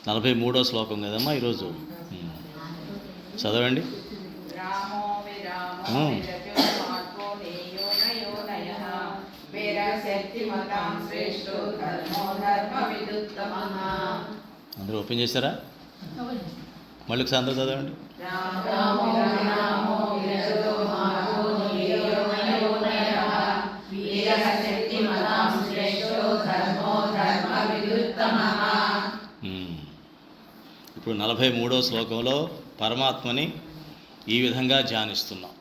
43వ శ్లోకం కదమ్మా ఈరోజు. చదవండి. అందరూ ఓపెన్ చేశారా? మళ్ళీ ఒకసారి అందరూ చదవండి. ఇప్పుడు 43వ శ్లోకంలో పరమాత్మని ఈ విధంగా ధ్యానిస్తున్నాం.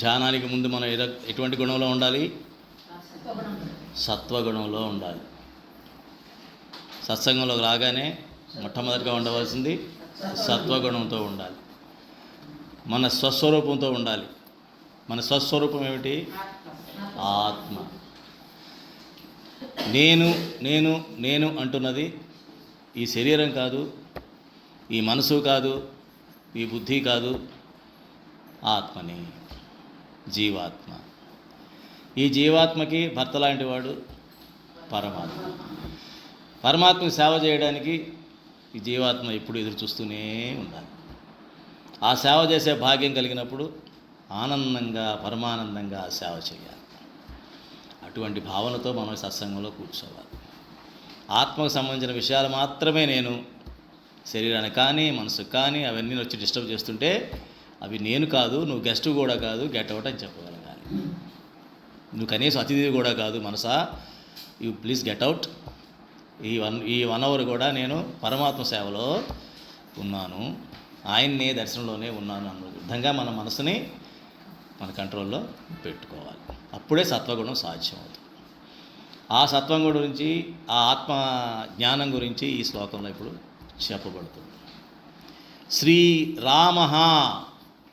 ధ్యానానికి ముందు మనం ఎటువంటి గుణంలో ఉండాలి? సత్వగుణంలో ఉండాలి. సత్సంగంలోకి రాగానే మొట్టమొదటిగా ఉండవలసింది సత్వగుణంతో ఉండాలి. మన స్వస్వరూపంతో ఉండాలి. మన స్వస్వరూపం ఏమిటి? ఆత్మ. నేను నేను నేను అంటున్నది ఈ శరీరం కాదు, ఈ మనసు కాదు, ఈ బుద్ధి కాదు, ఆత్మని, జీవాత్మ. ఈ జీవాత్మకి భర్త లాంటి వాడు పరమాత్మ. పరమాత్మకి సేవ చేయడానికి ఈ జీవాత్మ ఎప్పుడు ఎదురు చూస్తూనే ఉండాలి. ఆ సేవ చేసే భాగ్యం కలిగినప్పుడు ఆనందంగా పరమానందంగా సేవ చేయాలి. అటువంటి భావనతో మనం సత్సంగంలో కూర్చోవాలి. ఆత్మకు సంబంధించిన విషయాలు మాత్రమే నేను. శరీరానికి కానీ మనసుకు కానీ అవన్నీ వచ్చి డిస్టర్బ్ చేస్తుంటే అవి నేను కాదు, నువ్వు గెస్ట్ కూడా కాదు, గెట్ అవుట్ అని చెప్పగలగాలి. నువ్వు కనీసం అతిథి కూడా కాదు మనసా, యూ ప్లీజ్ గెట్ అవుట్. ఈ 1 అవర్ కూడా నేను పరమాత్మ సేవలో ఉన్నాను, ఆయన్నే దర్శనంలోనే ఉన్నాను అన్న విధంగా మన మనసుని మన కంట్రోల్లో పెట్టుకోవాలి. అప్పుడే సత్వగుణం సాధ్యమవుతుంది. ఆ సత్వం గురించి, ఆ ఆత్మ జ్ఞానం గురించి ఈ శ్లోకంలో ఇప్పుడు చెప్పబడుతుంది. శ్రీరామ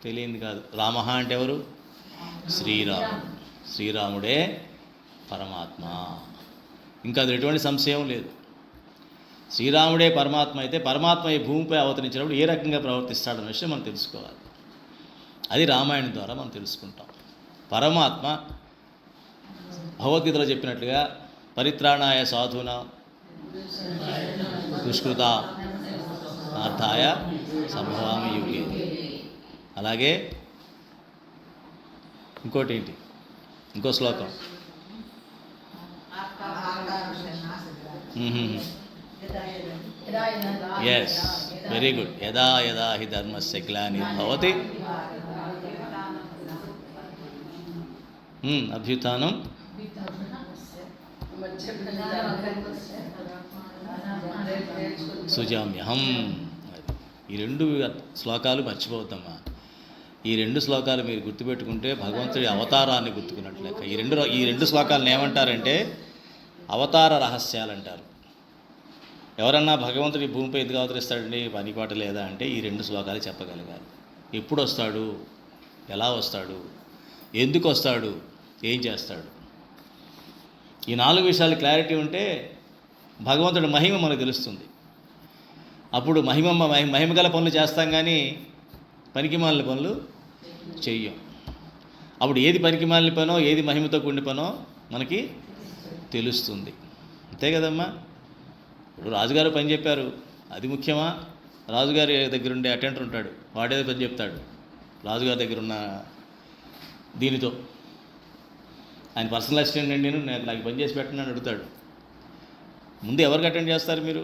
తెలియంది కాదు. రామ అంటే ఎవరు? శ్రీరాముడు. శ్రీరాముడే పరమాత్మ. ఇంకా అది ఎటువంటి సంశయం లేదు. శ్రీరాముడే పరమాత్మ అయితే పరమాత్మ ఈ భూమిపై అవతరించినప్పుడు ఏ రకంగా ప్రవర్తిస్తాడన్న విషయం మనం తెలుసుకోవాలి. అది రామాయణం ద్వారా మనం తెలుసుకుంటాం. పరమాత్మ భగవద్గీతలో చెప్పినట్లుగా పరిత్రాణాయ సాధూనా దుష్కృత అర్థాయ సంభవామి యుగే. అలాగే ఇంకోటి ఏంటి? ఇంకో శ్లోకం. Yes, very good. యదా యదా హి ధర్మస్య గ్లానిర్భవతి అభ్యుత్థానం సుజామ్యహం. ఈ 2 శ్లోకాలు మర్చిపోవద్దమ్మా. ఈ 2 శ్లోకాలు మీరు గుర్తుపెట్టుకుంటే భగవంతుడి అవతారాన్ని గుర్తుకున్నట్లు లెక్క. ఈ రెండు శ్లోకాలను ఏమంటారంటే అవతార రహస్యాలు అంటారు. ఎవరన్నా భగవంతుడి భూమిపై ఎందుకు అవతరిస్తాడండి, పనిపాట లేదా అంటే ఈ 2 శ్లోకాలు చెప్పగలగాలి. ఎప్పుడు వస్తాడు, ఎలా వస్తాడు, ఎందుకు వస్తాడు, ఏం చేస్తాడు. ఈ 4 విషయాలు క్లారిటీ ఉంటే భగవంతుడి మహిమ మనకు తెలుస్తుంది. అప్పుడు మహిమ గల పనులు చేస్తాం, కానీ పనికిమాలిన పనులు చెయ్యం. అప్పుడు ఏది పనికిమాలిన పనో, ఏది మహిమతో కూడిన పనో మనకి తెలుస్తుంది. అంతే కదమ్మా. ఇప్పుడు రాజుగారు పని చెప్పారు, అది ముఖ్యమా? రాజుగారి దగ్గర ఉండే అటెండర్ ఉంటాడు, వాడేదో పని చెప్తాడు రాజుగారి దగ్గర ఉన్న దీనితో. ఆయన పర్సనల్ అసిస్టెంట్ అండి, నాకు పని చేసి పెట్టండి అని అడుగుతాడు. ముందు ఎవరికి అటెండ్ చేస్తారు మీరు?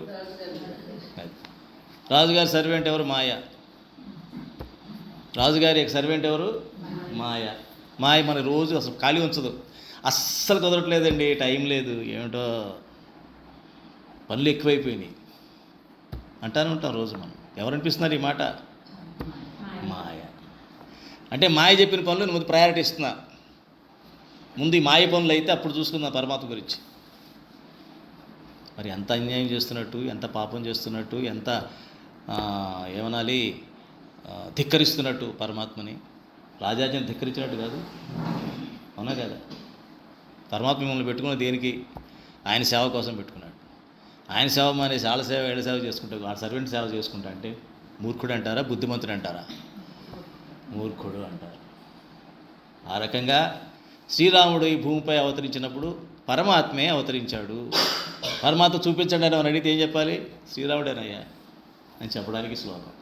రాజుగారి సర్వెంట్ ఎవరు? మాయ. రాజుగారి సర్వెంట్ ఎవరు? మాయ. మాయ మన రోజు అసలు ఖాళీ ఉంచదు. అస్సలు కుదరట్లేదండి, టైం లేదు, ఏమిటో పనులు ఎక్కువైపోయినాయి అంటానే ఉంటాం రోజు మనం. ఎవరు అనిపిస్తున్నారు ఈ మాట? మాయ. అంటే మాయ చెప్పిన పనులు ముందు ప్రయారిటీ ఇస్తున్నా. ముందు ఈ మాయ పనులు అయితే అప్పుడు చూసుకుందాం పరమాత్మ గురించి. మరి ఎంత అన్యాయం చేస్తున్నట్టు, ఎంత పాపం చేస్తున్నట్టు, ఎంత ఏమనాలి, ధిక్కరిస్తున్నట్టు పరమాత్మని. రాజాజ్ఞని ధిక్కరించినట్టు కాదు, అవునా కదా? పరమాత్మ మిమ్మల్ని పెట్టుకున్న దేనికి? ఆయన సేవ కోసం పెట్టుకున్నాడు. ఆయన సేవ మానేసి వాళ్ళ సేవ ఏళ్ళ సేవ చేసుకుంటాడు, వాళ్ళ సర్వెంట్ సేవ చేసుకుంటా అంటే మూర్ఖుడు అంటారా, బుద్ధిమంతుడు అంటారా? మూర్ఖుడు అంటారు. ఆ రకంగా శ్రీరాముడు ఈ భూమిపై అవతరించినప్పుడు పరమాత్మే అవతరించాడు. పరమాత్మ చూపించండి అని అడిగితే ఏం చెప్పాలి? శ్రీరాముడేనయ్యా అని చెప్పడానికి శ్లోకం.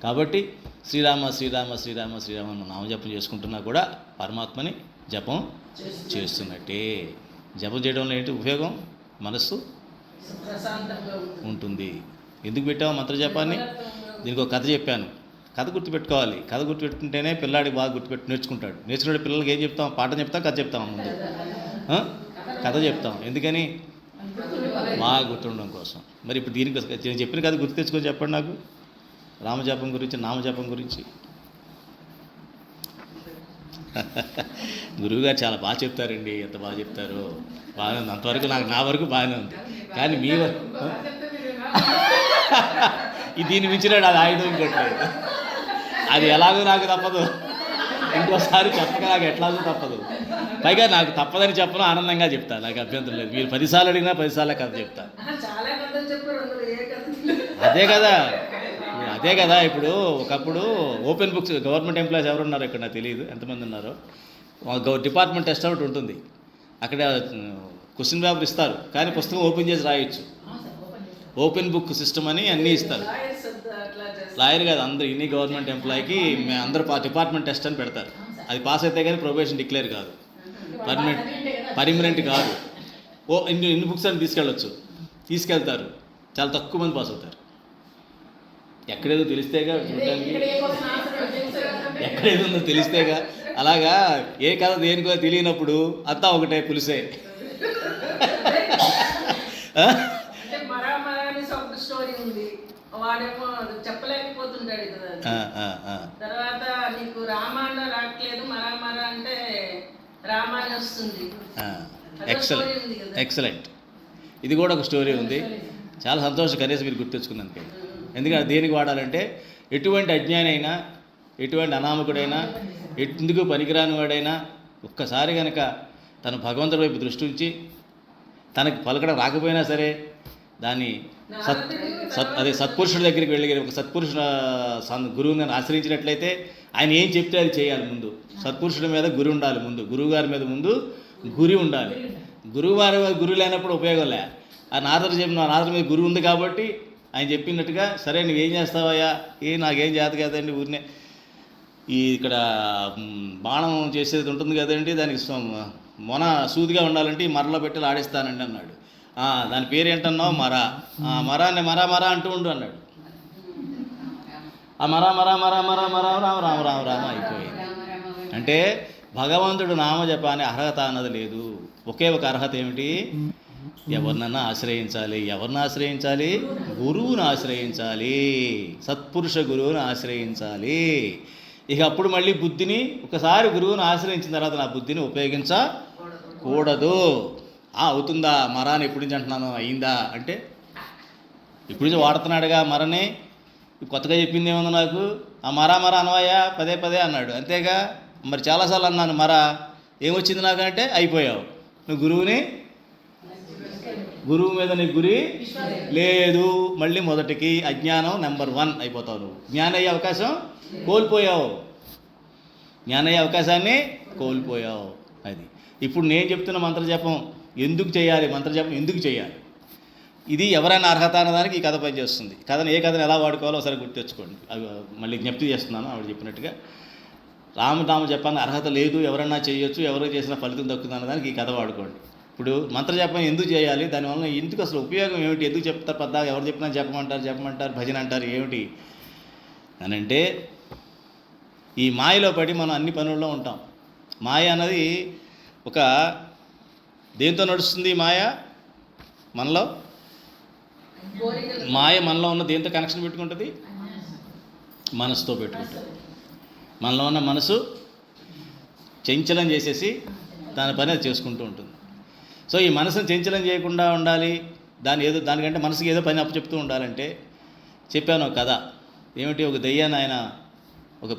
కాబట్టి శ్రీరామ శ్రీరామ శ్రీరామ శ్రీరామ నామజపం చేసుకుంటున్నా కూడా పరమాత్మని జపం చేస్తున్నట్టే. జపం చేయడం వల్ల ఏంటి ఉపయోగం? మనస్సు ఉంటుంది. ఎందుకు పెట్టాము మంత్రజపాన్ని? దీనికి ఒక కథ చెప్పాను. కథ గుర్తుపెట్టుకోవాలి. కథ గుర్తుపెట్టుకుంటేనే పిల్లాడికి బాగా నేర్చుకుంటాడు. నేర్చుకునే పిల్లలకి ఏం చెప్తాం? పాఠం చెప్తాం, కథ చెప్తాం. ముందు కథ చెప్తాం. ఎందుకని? బాగా గుర్తుండడం కోసం. మరి ఇప్పుడు దీనికి నేను చెప్పిన కథ గుర్తు తెచ్చుకొని చెప్పండి నాకు, రామజపం గురించి, నామజపం గురించి. గురువుగారు చాలా బాగా చెప్తారండి. ఎంత బాగా చెప్తారో. బాగానే ఉంది. అంతవరకు నా వరకు బాగానే ఉంది. కానీ మీ వరకు దీన్ని మించినాడు అది ఆయుధం ఇంకోట్లేదు. అది ఎలాగో నాకు తప్పదు. ఇంకోసారి చెప్పక నాకు ఎట్లాగో తప్పదు. పైగా నాకు తప్పదని చెప్పను, ఆనందంగా చెప్తాను. నాకు అభ్యంతరం లేదు. మీరు 10 సార్లు అడిగినా 10 సార్లు కథ చెప్తాను. అదే కదా ఇప్పుడు ఒకప్పుడు ఓపెన్ బుక్స్ గవర్నమెంట్ ఎంప్లాయీస్ ఎవరు ఉన్నారు ఇక్కడ నాకు తెలియదు ఎంతమంది ఉన్నారో. డిపార్ట్మెంట్ టెస్ట్ ఒకటి ఉంటుంది. అక్కడ క్వశ్చన్ పేపర్ ఇస్తారు, కానీ పుస్తకం ఓపెన్ చేసి రాయొచ్చు. ఓపెన్ బుక్ సిస్టమ్ అని అన్నీ ఇస్తారు. లాయర్ కాదు, అందరూ ఇన్ని గవర్నమెంట్ ఎంప్లాయీకి అందరూ డిపార్ట్మెంట్ టెస్ట్ అని పెడతారు. అది పాస్ అయితే కానీ ప్రొబేషన్ డిక్లేర్ కాదు, పర్మనెంట్ కాదు. ఇన్ని బుక్స్ అని తీసుకెళ్తారు. చాలా తక్కువ మంది పాస్ అవుతారు. ఎక్కడేదో తెలిస్తేగా చూడడానికి, ఎక్కడేదో తెలిస్తేగా. అలాగా ఏ కథ దేనికో తెలియనప్పుడు అంతా ఒకటే పులిసే. చెప్పలేకపోతుంటాడు కదా. తర్వాత నీకు రామాయణ రావట్లేదు, మరా అంటే రామాయణ వస్తుంది. ఎక్సలెంట్. ఇది కూడా ఒక స్టోరీ ఉంది. చాలా సంతోషం కనీసం మీరు గుర్తెచ్చుకున్నందుకే. ఎందుకంటే దేనికి వాడాలంటే ఎటువంటి అజ్ఞాని అయినా, ఎటువంటి అనామకుడైనా, ఎందుకు పనికిరాని వాడైనా ఒక్కసారి కనుక తన భగవంతుడి వైపు దృష్టి ఉంచి తనకు పలకడం రాకపోయినా సరే దాన్ని అదే సత్పురుషుడి దగ్గరికి వెళ్ళి ఒక సత్పురుషుల గురువుని ఆశ్రయించినట్లయితే ఆయన ఏం చెప్తే అది చేయాలి. ముందు సత్పురుషుడి మీద గురి ఉండాలి. ముందు గురువుగారి మీద ముందు గురి ఉండాలి. గురువు లేనప్పుడు ఉపయోగం లే. ఆ నారదుడి మీద గురువు ఉంది కాబట్టి ఆయన చెప్పినట్టుగా సరే నువ్వేం చేస్తావయ్యా, నాకేం చేత కదండి, ఊరినే ఇక్కడ బాణం చేసేది ఉంటుంది కదండి, దానికి మొన సూదిగా ఉండాలంటే ఈ మరలో పెట్టి ఆడిస్తానండి అన్నాడు. దాని పేరు ఏంటన్నావు? మరాన్ని మరా అంటూ ఉండు అన్నాడు. ఆ రామ అయిపోయింది. అంటే భగవంతుడు నామజపాన్ని అర్హత అన్నది లేదు. ఒకే ఒక అర్హత ఏమిటి? ఎవరినన్నా ఆశ్రయించాలి. ఎవరిని ఆశ్రయించాలి? గురువుని ఆశ్రయించాలి. సత్పురుష గురువుని ఆశ్రయించాలి. ఇక అప్పుడు మళ్ళీ బుద్ధిని ఒకసారి గురువుని ఆశ్రయించిన తర్వాత నా బుద్ధిని ఉపయోగించకూడదు. అవుతుందా మరాన్ని ఎప్పటి నుంచి అంటున్నాను, అయిందా అంటే ఇప్పుడు నుంచి వాడుతున్నాడుగా మరని. కొత్తగా చెప్పింది ఏముంది నాకు? ఆ మరా అనవాయా పదే అన్నాడు. అంతేగా మరి చాలాసార్లు అన్నాను మరా, ఏమొచ్చింది నాకంటే అయిపోయావు. నువ్వు గురువు మీద నీ గురి లేదు. మళ్ళీ మొదటికి అజ్ఞానం నెంబర్ 1 అయిపోతావు. నువ్వు జ్ఞానయ్యే అవకాశం కోల్పోయావు. జ్ఞానయ్యే అవకాశాన్ని కోల్పోయావు. అది ఇప్పుడు నేను చెప్తున్న మంత్రజపం ఎందుకు చేయాలి, మంత్రజపం ఎందుకు చేయాలి, ఇది ఎవరైనా అర్హత అన్నదానికి ఈ కథ పనిచేస్తుంది. కథను ఏ కథను ఎలా వాడుకోవాలో ఒకసారి గుర్తు తెచ్చుకోండి. అవి మళ్ళీ జ్ఞప్తి చేస్తున్నాను. ఆవిడ చెప్పినట్టుగా రామనామ జపాన్ని అర్హత లేదు, ఎవరన్నా చేయొచ్చు, ఎవరు చేసిన ఫలితం దక్కుతుంది అన్నదానికి ఈ కథ వాడుకోండి. ఇప్పుడు మంత్రజపం ఎందుకు చేయాలి, దానివల్ల ఎందుకు అసలు ఉపయోగం ఏమిటి, ఎందుకు చెప్తారు పెద్ద, ఎవరు చెప్పినా చెప్పమంటారు, భజన అంటారు, ఏమిటి అని అంటే ఈ మాయలో పడి మనం అన్ని పనుల్లో ఉంటాం. మాయ అన్నది ఒక దేంతో నడుస్తుంది? మాయ మనలో ఉన్న దేంతో కనెక్షన్ పెట్టుకుంటుంది? మనసుతో పెట్టుకుంటుంది. మనలో ఉన్న మనసు చంచలం చేసేసి దాని పని అది చేసుకుంటూ ఉంటుంది. సో ఈ మనసును చంచలం చేయకుండా ఉండాలి, దానికంటే మనసుకి ఏదో పని అప్పచెప్తూ ఉండాలంటే చెప్పాను ఒక కథ. ఏమిటి? ఒక దెయ్యాన్ని ఆయన ఒక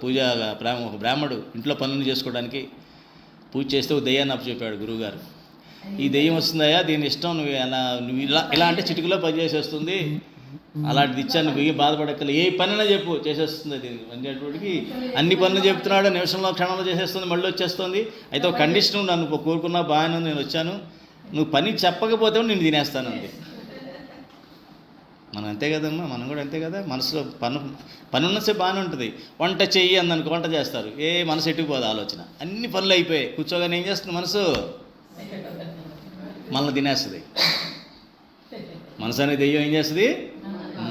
బ్రాహ్మడు ఇంట్లో పనులు చేసుకోవడానికి పూజ చేస్తే ఒక దెయ్యాన్ని అప్పచెప్పాడు గురువుగారు. ఈ దెయ్యం వస్తుందయ్యా, దీని ఇష్టం, నువ్వు ఇలా అంటే చిటికలో పని చేసేస్తుంది, అలాంటిది ఇచ్చాను, నువ్వు బాధపడక్కల, ఏ పనైనా చెప్పు చేసేస్తుంది. అది అనేటప్పటికి అన్ని పనులు చెప్తున్నాడు, నిమిషంలో క్షణంలో చేసేస్తుంది, మళ్ళీ వచ్చేస్తుంది. అయితే ఒక కండిషన్, నన్ను కోరుకున్నా బాగానే, నేను వచ్చాను, నువ్వు పని చెప్పకపోతే నేను తినేస్తాను అంతే. మనం అంతే కదమ్మా, మనం కూడా అంతే కదా. మనసులో పని ఉన్నసేపు బాగానే ఉంటుంది. వంట చెయ్యి అందనుకో, వంట చేస్తారు, మనసు ఎట్టుకుపోదు ఆలోచన, అన్ని పనులు అయిపోయాయి. కూర్చోగానే ఏం చేస్తుంది మనసు? మనల్ని తినేస్తుంది. మనసు అనేది దెయ్యం ఏం చేస్తుంది?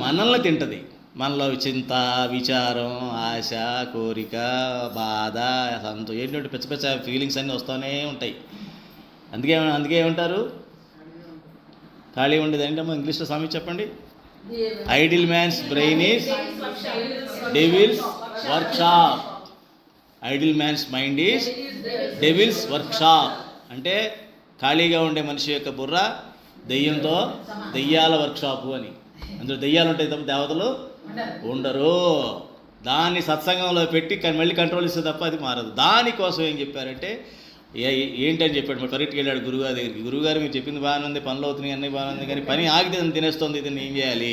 మనల్ని తింటుంది. మనలో చింత, విచారం, ఆశ, కోరిక, బాధ, ఏంటంటే పిచ్చ పిచ్చ ఫీలింగ్స్ అన్నీ వస్తూనే ఉంటాయి. అందుకే ఏమంటారు? ఖాళీ ఉండేది ఏంటమ్మా ఇంగ్లీష్లో స్వామి చెప్పండి. Idle man's brain is devil's workshop. Idle man's mind is devil's workshop. అంటే ఖాళీగా ఉండే మనిషి యొక్క బుర్ర దెయ్యాల వర్క్షాపు అని. అందులో దెయ్యాలు ఉంటాయి తప్ప దేవతలు ఉండరు. దాన్ని సత్సంగంలో పెట్టి మళ్ళీ కంట్రోల్ ఇస్తే తప్ప అది మారదు. దానికోసం ఏం చెప్పారంటే ఏంటని చెప్పాడు. మరి పరిగెట్టుకు వెళ్ళాడు గురువుగారి దగ్గరికి. గురువుగారు మీరు చెప్పింది బాగానే ఉంది, పనులు అవుతున్నాయి, అన్నీ బాగానే ఉంది, కానీ పని ఆగితే దాన్ని తినేస్తుంది, దీన్ని ఏం చేయాలి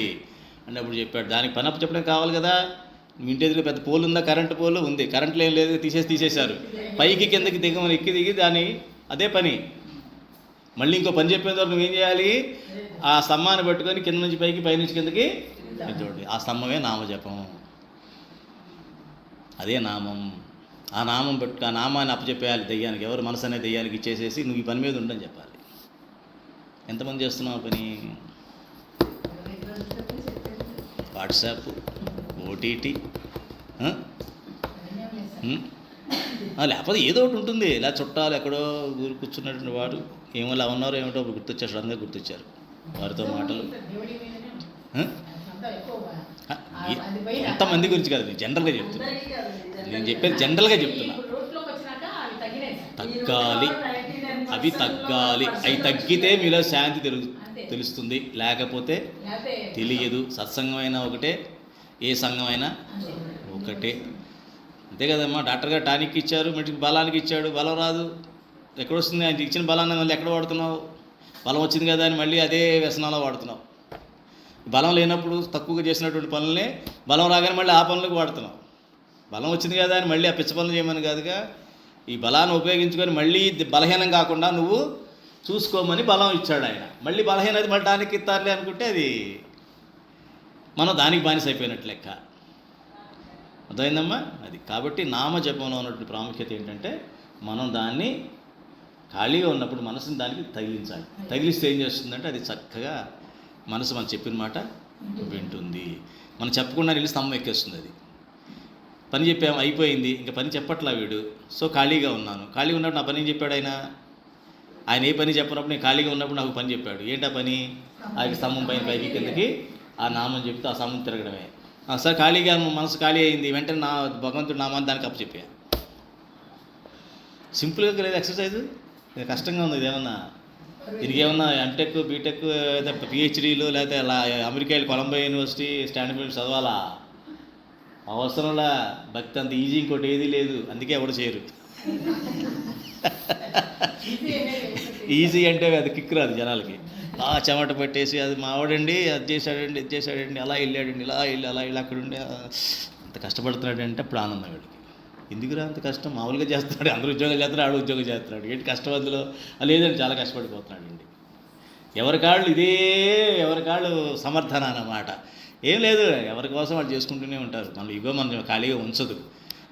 అన్నప్పుడు చెప్పాడు. దానికి పని అప్పు చెప్పడం కావాలి కదా. మీ ఇంటి ఎదురు పెద్ద పోలు ఉందా? కరెంటు పోలు ఉంది. కరెంట్లో ఏం లేదు, తీసేశారు. పైకి కిందకి దిగమని ఎక్కి దిగి దాని అదే పని. మళ్ళీ ఇంకో పని చెప్పేంత వరకు నువ్వేం చేయాలి? ఆ స్తంభాన్ని పట్టుకొని కింద నుంచి పైకి, పైనుంచి కిందకి చూడండి. ఆ స్తంభమే నామజపం. అదే నామం. ఆ నామం ఆ నామాన్ని అప్పచెప్పేయాలి దెయ్యానికి. ఎవరు మనసు అనే దెయ్యానికి ఇచ్చేసేసి నువ్వు ఈ పని మీద ఉండని చెప్పాలి. ఎంతమంది చేస్తున్నావు పని? వాట్సాప్, ఓటీటీ, లేకపోతే ఏదో ఒకటి ఉంటుంది. ఇలా చుట్టాలు ఎక్కడో ఊరు కూర్చున్నటువంటి వాడు ఏమో ఇలా ఉన్నారో ఏమిటో గుర్తొచ్చారు, సడన్గా గుర్తొచ్చారు. వారితో మాటలు. ఎంతమంది గురించి కాదు, నేను జనరల్గా చెప్తున్నా. నేను చెప్పేది జనరల్గా చెప్తున్నా. తగ్గాలి, అవి తగ్గాలి. అవి తగ్గితే మీలో శాంతి తెలుస్తుంది, లేకపోతే తెలియదు. సత్సంగమైనా ఒకటే, ఏ సంఘమైనా ఒకటే. అంతే కదమ్మా. డాక్టర్ గారు టానిక్ ఇచ్చారు, మనిషికి బలానికి ఇచ్చాడు, బలం రాదు. ఎక్కడొస్తుంది? ఆయన ఇచ్చిన బలాన్ని మళ్ళీ ఎక్కడ వాడుతున్నావు? బలం వచ్చింది కదా అని మళ్ళీ అదే వ్యసనాల్లో వాడుతున్నావు. బలం లేనప్పుడు తక్కువగా చేసినటువంటి పనులనే బలం రాగానే మళ్ళీ ఆ పనులకు వాడుతున్నావు. బలం వచ్చింది కదా అని మళ్ళీ ఆ పిచ్చ పనులు చేయమని కాదుగా. ఈ బలాన్ని ఉపయోగించుకొని మళ్ళీ బలహీనం కాకుండా నువ్వు చూసుకోమని బలం ఇచ్చాడు ఆయన. మళ్ళీ బలహీనది మళ్ళీ దానికి ఇస్తారులే అనుకుంటే అది మనం దానికి బానిస అయిపోయినట్టు లెక్క. అర్థమైందమ్మా? అది కాబట్టి నామజపంలో ఉన్నటువంటి ప్రాముఖ్యత ఏంటంటే మనం దాన్ని ఖాళీగా ఉన్నప్పుడు మనసుని దానికి తగిలించాలి. తగిలిస్తే ఏం చేస్తుందంటే అది చక్కగా మనసు మనం చెప్పిన మాట వింటుంది. మనం చెప్పకుండా వెళ్ళి స్తంభం ఎక్కేస్తుంది. అది పని చెప్పాము, అయిపోయింది, ఇంకా పని చెప్పట్లా వీడు. సో ఖాళీగా ఉన్నాను. ఖాళీగా ఉన్నప్పుడు నా పని ఏం చెప్పాడు ఆయన ఏ పని చెప్పినప్పుడు నేను ఖాళీగా ఉన్నప్పుడు నాకు పని చెప్పాడు. ఏంటా పని? ఆ స్తంభం పైన పైకి కిందకి ఆ నామం చెప్తే ఆ స్తంభం తిరగడమే. సార్ ఖాళీగా మనసు ఖాళీ అయింది, వెంటనే నా భగవంతుడు నామాన్ని దానికి అప్పు చెప్పా. సింపుల్గా లేదు ఎక్సర్సైజ్. కష్టంగా ఉంది ఇదేమన్నా? దీనికి ఏమన్నా ఎంటెక్, బీటెక్, లేదా పిహెచ్డీలు, లేకపోతే అలా అమెరికా కొలంబియా యూనివర్సిటీ స్టాండర్డ్ చదవాలా? అవసరంలా. భక్తి అంత ఈజీ ఇంకోటి ఏదీ లేదు. అందుకే ఎవరు చేయరు. ఈజీ అంటే అది కిక్ రాదు జనాలకి. చెమట పెట్టేసి అది మావాడండి, అది చేశాడండి, ఇది చేశాడండి, అలా వెళ్ళాడండి, ఇలా వెళ్ళి అలా వెళ్ళి అక్కడ ఉండి అంత కష్టపడుతున్నాడంటే అప్పుడు ఆనందం వీడికి. ఎందుకురా అంత కష్టం? మామూలుగా చేస్తున్నాడు, అందరూ ఉద్యోగాలు చేస్తున్నాడు, ఆడు ఉద్యోగం చేస్తున్నాడు, ఏంటి కష్టం అందులో? లేదండి, చాలా కష్టపడిపోతున్నాడు అండి. ఎవరికాళ్ళు సమర్థన అన్నమాట. ఏం లేదు, ఎవరి కోసం వాళ్ళు చేసుకుంటూనే ఉంటారు. మన ఇగో మనం ఖాళీగా ఉంచదు.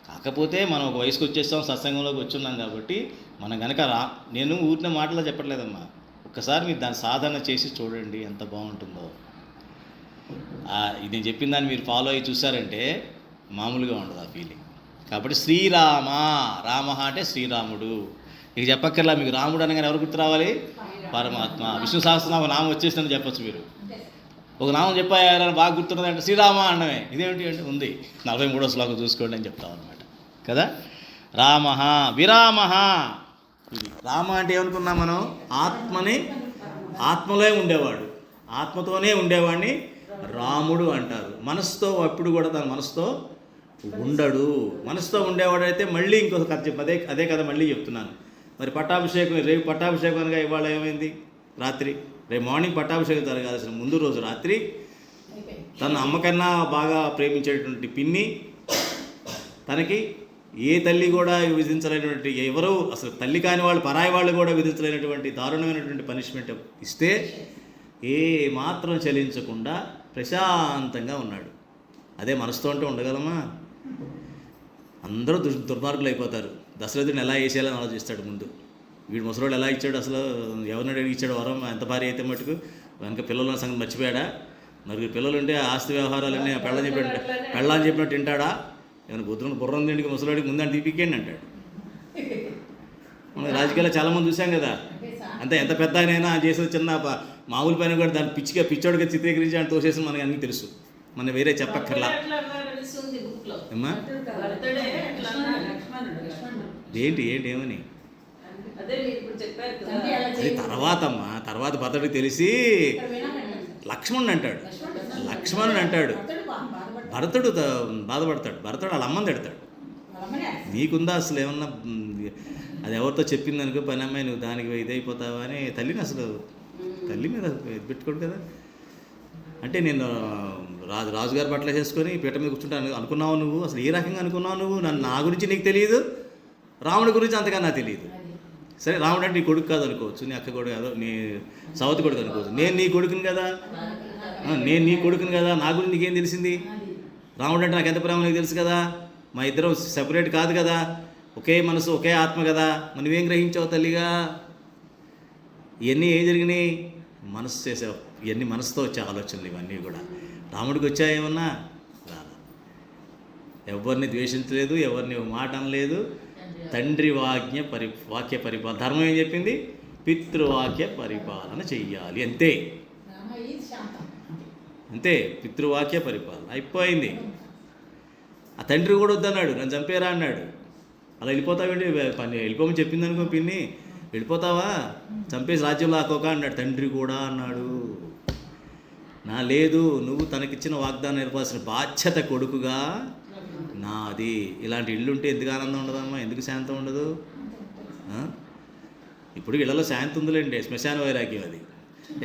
కాకపోతే మనం ఒక వయసుకు వచ్చేస్తాం, సత్సంగంలోకి వచ్చున్నాం కాబట్టి మనం కనుక నేను ఊరిన మాటలో చెప్పట్లేదమ్మా. ఒక్కసారి మీరు దాన్ని సాధన చేసి చూడండి ఎంత బాగుంటుందో. ఇది నేను చెప్పిన దాన్ని మీరు ఫాలో అయ్యి చూసారంటే మామూలుగా ఉండదు ఆ ఫీలింగ్. కాబట్టి శ్రీరామ, రామ అంటే శ్రీరాముడు. ఇక చెప్పక్కర్లా, మీకు రాముడు అనగానే ఎవరు గుర్తు రావాలి? పరమాత్మ. విష్ణు సహస్రనామ నామం వచ్చేసిందని చెప్పచ్చు మీరు. ఒక నామం చెప్పారని బాగా గుర్తున్నది అంటే శ్రీరామ అన్నమే. ఇదేమిటి అంటే ఉంది 43వ శ్లోకం చూసుకోండి అని చెప్తాం అనమాట కదా. రామ, విరామ. ఇది రామ అంటే ఏమనుకున్నాం మనం? ఆత్మలో ఉండేవాడు, ఆత్మతోనే ఉండేవాడిని రాముడు అంటారు. మనసుతో ఎప్పుడు కూడా తన మనసుతో ఉండడు. మనసుతో ఉండేవాడైతే మళ్ళీ ఇంకొక కథ అదే కథ మళ్ళీ చెప్తున్నాను. మరి పట్టాభిషేకం, రేపు పట్టాభిషేకం అనగా ఇవాళ ఏమైంది? రాత్రి. రేపు మార్నింగ్ పట్టాభిషేకం జరగాల్సిన ముందు రోజు రాత్రి తన అమ్మకన్నా బాగా ప్రేమించేటువంటి పిన్ని తనకి ఏ తల్లి కూడా విధించలేనటువంటి, ఎవరు అసలు తల్లి కాని వాళ్ళు, పరాయి వాళ్ళు కూడా విధించలేనటువంటి దారుణమైనటువంటి పనిష్మెంట్ ఇస్తే ఏ మాత్రం చలించకుండా ప్రశాంతంగా ఉన్నాడు. అదే మనసుతో ఉంటే ఉండగలమా? అందరూ దుర్మార్గులు అయిపోతారు. దశరథుడిని ఎలా వేసేయాలని ఆలోచిస్తాడు ముందు. వీడు ముసలోడు ఎలా ఇచ్చాడు, అసలు ఎవరిని అడిగి ఇచ్చాడు వరం, ఎంత భారీ అయితే మటుకు వెనక పిల్లల సంగతి మర్చిపోయాడా? నలుగురు పిల్లలు ఉంటే ఆస్తి వ్యవహారాలన్నీ పెళ్ళని చెప్పినట్టు తింటాడా? ఏమైనా బుర్రం తిండికి ముసలోడికి ముందని తీపిక్కండి అంటాడు. మనం రాజకీయాల్లో చాలామంది చూసాం కదా, అంతే ఎంత పెద్ద ఆయనైనా చేసిన చిన్న మామూలు పైన కూడా దాన్ని పిచ్చోడిగా చిత్రీకరించి అని తోసేసి మనకి అన్నీ తెలుసు, మన వేరే చెప్పక్కర్లా. అమ్మా ఏంటి ఏమని అది తర్వాత భర్తడికి తెలిసి లక్ష్మణుడు అంటాడు. భరతుడు బాధపడతాడు. భరతుడు వాళ్ళ అమ్మని తిడతాడు. నీకుందా అసలు ఏమన్నా, అది ఎవరితో చెప్పిందనుకో పని అమ్మాయి, నువ్వు దానికి ఇదైపోతావా అని తల్లిని అసలు తల్లి మీద పెట్టుకోడు కదా. అంటే నేను రాజుగారి బట్టలు చేసుకొని పీట మీద కూర్చుంటాను అనుకున్నావు నువ్వు, అసలు ఏ రకంగా అనుకున్నావు నువ్వు? నా గురించి నీకు తెలియదు, రాముడి గురించి అంతగా నాకు తెలియదు. సరే, రాముడు అంటే నీ కొడుకు కాదు అనుకోవచ్చు, నీ అక్క కొడుకు కాదు, నీ సవతి కొడుకు అనుకోవచ్చు. నేను నీ కొడుకుని కదా, నా గురించి నీకేం తెలిసింది? రాముడు అంటే నాకు ఎంత ప్రేమ నీకు తెలుసు కదా. మా ఇద్దరం సెపరేట్ కాదు కదా, ఒకే మనసు ఒకే ఆత్మ కదా. మరి నువ్వేం గ్రహించావు తల్లిగా? ఇవన్నీ ఏం జరిగినాయి? మనసు చేసావు. ఇవన్నీ మనసుతో వచ్చే ఆలోచనలు ఇవన్నీ కూడా. రాముడికి వచ్చాయేమన్నా? రాదా. ఎవరిని ద్వేషించలేదు, ఎవరిని మాట అనలేదు. తండ్రి వాక్య పరిపాలన, ధర్మం ఏం చెప్పింది? పితృవాక్య పరిపాలన చెయ్యాలి, అంతే. పితృవాక్య పరిపాలన అయిపోయింది. ఆ తండ్రి కూడా వద్దన్నాడు, నన్ను చంపేరా అన్నాడు. అలా వెళ్ళిపోతావేంటి? వెళ్ళిపోమని చెప్పింది అనుకో పిన్ని, వెళ్ళిపోతావా? చంపేసి రాజ్యంలో ఆకోక అన్నాడు. తండ్రి కూడా అన్నాడు, లేదు, నువ్వు తనకిచ్చిన వాగ్దానం నేర్పాల్సిన బాధ్యత కొడుకుగా నాది. ఇలాంటి ఇల్లుంటే ఎందుకు ఆనందం ఉండదమ్మా? ఎందుకు శాంతం ఉండదు? ఇప్పుడు ఇళ్లలో శాంతి ఉందిలేండి, శ్మశాన వైరాగ్యం అది.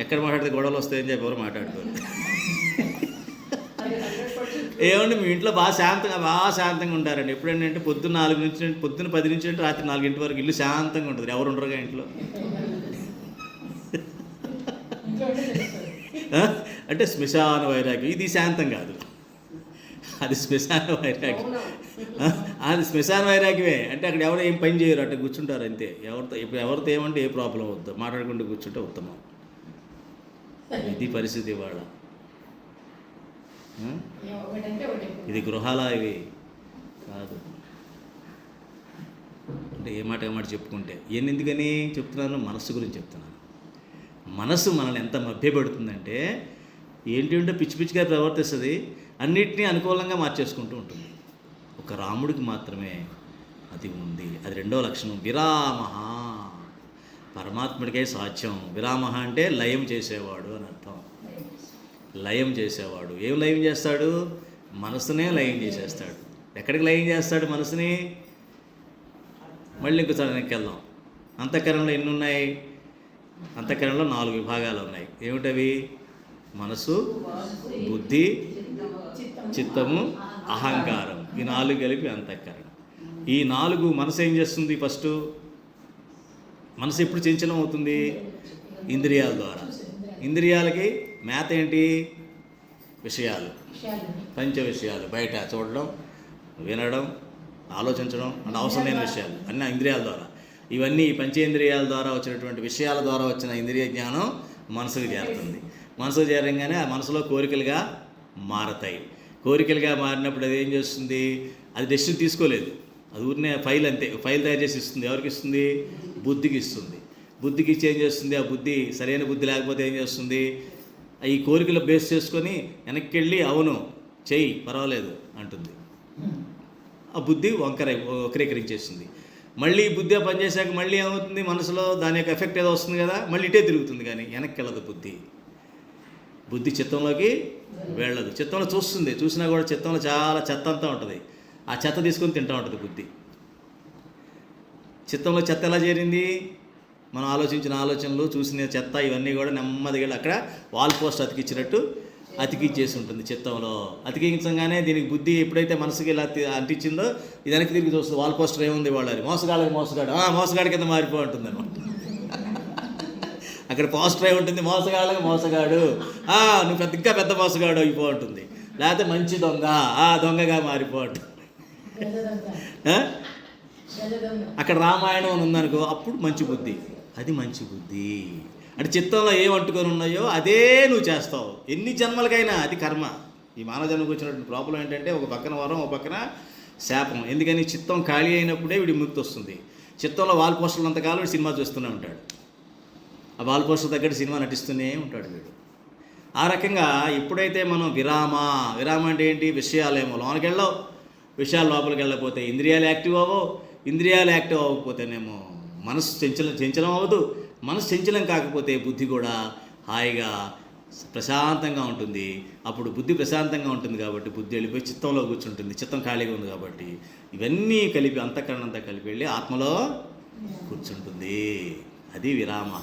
ఎక్కడ మాట్లాడితే గొడవలు వస్తాయని చెప్పి ఎవరు మాట్లాడుకోరు. ఏమండి మీ ఇంట్లో బాగా శాంతంగా ఉంటారండి. ఎప్పుడంటే పొద్దున్న 4 నుంచి పొద్దున్న 10 నుంచి అంటే రాత్రి 4 వరకు ఇల్లు శాంతంగా ఉంటుంది. ఎవరు ఉండరుగా ఇంట్లో. అంటే శ్మశాన వైరాగ్యం. ఇది శాంతం కాదు, అది శ్మశాన వైరాగ్యం. అది శ్మశాన వైరాగ్యమే. అంటే అక్కడ ఎవరు ఏం పని చేయరు, అట్లా కూర్చుంటారు అంతే. ఎవరితో ఏమంటే ఏ ప్రాబ్లం వద్దు, మాట్లాడుకుంటూ కూర్చుంటే ఉత్తమం. ఇది పరిస్థితి ఇవాళ. ఇది గృహాల ఇవి కాదు. అంటే ఏ మాట చెప్పుకుంటే ఇవన్నీ ఎందుకని చెప్తున్నాను? మనస్సు గురించి చెప్తున్నాను. మనస్సు మనల్ని ఎంత మభ్యపెడుతుందంటే ఏంటంటే పిచ్చిగా ప్రవర్తిస్తుంది, అన్నిటినీ అనుకూలంగా మార్చేసుకుంటూ ఉంటుంది. ఒక రాముడికి మాత్రమే అది ఉంది. అది 2వ లక్షణం, విరామః. పరమాత్ముడికే సాధ్యం. విరామః అంటే లయం చేసేవాడు అని అర్థం. లయం చేసేవాడు. ఏం లయం చేస్తాడు? మనసునే లయం చేసేస్తాడు. ఎక్కడికి లయం చేస్తాడు మనసుని? మళ్ళీ ఇంకోసారి వెనక్కి వెళ్దాం. అంతఃకరణలో ఎన్ని ఉన్నాయి? అంతఃకరణలో 4 విభాగాలు ఉన్నాయి. ఏమిటవి? మనసు, బుద్ధి, చిత్తము, అహంకారం. ఈ 4 కలిపి అంతఃకరణం. ఈ 4 మనసు ఏం చేస్తుంది? ఫస్ట్ మనసు ఎప్పుడు చంచలం అవుతుంది? ఇంద్రియాల ద్వారా. ఇంద్రియాలకి మేత ఏంటి? విషయాలు, పంచ విషయాలు. బయట చూడడం, వినడం, ఆలోచించడం అంటే అవసరం లేని విషయాలు అన్నీ ఇంద్రియాల ద్వారా. ఇవన్నీ పంచేంద్రియాల ద్వారా వచ్చినటువంటి విషయాల ద్వారా వచ్చిన ఇంద్రియ జ్ఞానం మనసుకు చేరుతుంది. మనసుకు చేరంగానే ఆ మనసులో కోరికలుగా మారతాయి. కోరికలుగా మారినప్పుడు అది ఏం చేస్తుంది? అది డెసిషన్ తీసుకోలేదు, అది ఊరినే ఫైల్ అంతే. ఫైల్ తయారు చేసి ఇస్తుంది. ఎవరికి ఇస్తుంది? బుద్ధికి ఇస్తుంది. బుద్ధికి ఇచ్చి ఏం చేస్తుంది? ఆ బుద్ధి సరైన బుద్ధి లేకపోతే ఏం చేస్తుంది? ఈ కోరికలు బేస్ చేసుకొని వెనక్కి వెళ్ళి అవును చెయ్యి పర్వాలేదు అంటుంది. ఆ బుద్ధి వక్రీకరించేస్తుంది. మళ్ళీ బుద్ధి పనిచేసాక మళ్ళీ ఏమవుతుంది? మనసులో దాని యొక్క ఎఫెక్ట్ ఏదో వస్తుంది కదా, మళ్ళీ ఇటే తిరుగుతుంది. కానీ వెనక్కి వెళ్ళదు బుద్ధి చిత్తంలోకి వెళ్ళదు. చిత్తంలో చూస్తుంది, చూసినా కూడా చిత్తంలో చాలా చెత్త అంతా ఉంటుంది. ఆ చెత్త తీసుకొని తింటూ ఉంటుంది బుద్ధి. చిత్తంలో చెత్త ఎలా చేరింది? మనం ఆలోచించిన ఆలోచనలు, చూసిన చెత్త, ఇవన్నీ కూడా నెమ్మదిగా అక్కడ వాల్ పోస్ట్ అతికిచ్చినట్టు అతికించేసి ఉంటుంది చిత్తంలో. అతికించగానే దీనికి బుద్ధి ఎప్పుడైతే మనసుకి ఇలా అంటించిందో ఇది వెనక్కి తిరిగి చూస్తుంది. వాల్ పోస్టర్ ఏముంది వాళ్ళది, మోసగాళ్ళకి మోసగాడు, మోసగాడి కింద మారిపో ఉంటుంది అనమాట. అక్కడ పోస్టర్ ఏముంటుంది, మోసగాళ్ళకి మోసగాడు, నువ్వు ఇంకా పెద్ద మోసగాడు అయిపో ఉంటుంది. లేకపోతే మంచి దొంగ, దొంగగా మారిపో ఉంటుంది. అక్కడ రామాయణం అని ఉందనుకో, అప్పుడు మంచి బుద్ధి, అది మంచి బుద్ధి. అంటే చిత్తంలో ఏమంటుకొని ఉన్నాయో అదే నువ్వు చేస్తావు ఎన్ని జన్మలకైనా. అది కర్మ. ఈ మానవ జన్మకు వచ్చినటువంటి ప్రాబ్లం ఏంటంటే ఒక పక్కన వరం, ఒక పక్కన శాపం. ఎందుకని చిత్తం ఖాళీ అయినప్పుడే వీడి ముక్తి వస్తుంది. చిత్తంలో వాల్ పోస్టర్లు అంతకాలం వీడు సినిమా చూస్తూనే ఉంటాడు. ఆ వాల్ పోస్టర్ తగ్గట్టు సినిమా నటిస్తూనే ఉంటాడు వీడు. ఆ రకంగా ఎప్పుడైతే మనం విరామ అంటే ఏంటి, విషయాలేమో లోనికి వెళ్ళవు, విషయాలు లోపలికి వెళ్ళకపోతే ఇంద్రియాలు యాక్టివ్ అవ్వవు, ఇంద్రియాలు యాక్టివ్ అవ్వకపోతేనేమో మనసు చంచలం అవ్వదు, మనసు చంచలం కాకపోతే బుద్ధి కూడా హాయిగా ప్రశాంతంగా ఉంటుంది. అప్పుడు బుద్ధి ప్రశాంతంగా ఉంటుంది కాబట్టి బుద్ధి వెళ్ళిపోయి చిత్తంలో కూర్చుంటుంది. చిత్తం ఖాళీగా ఉంది కాబట్టి ఇవన్నీ కలిపి అంతఃకరణ అంతా కలిపి వెళ్ళి ఆత్మలో కూర్చుంటుంది. అది విరామ.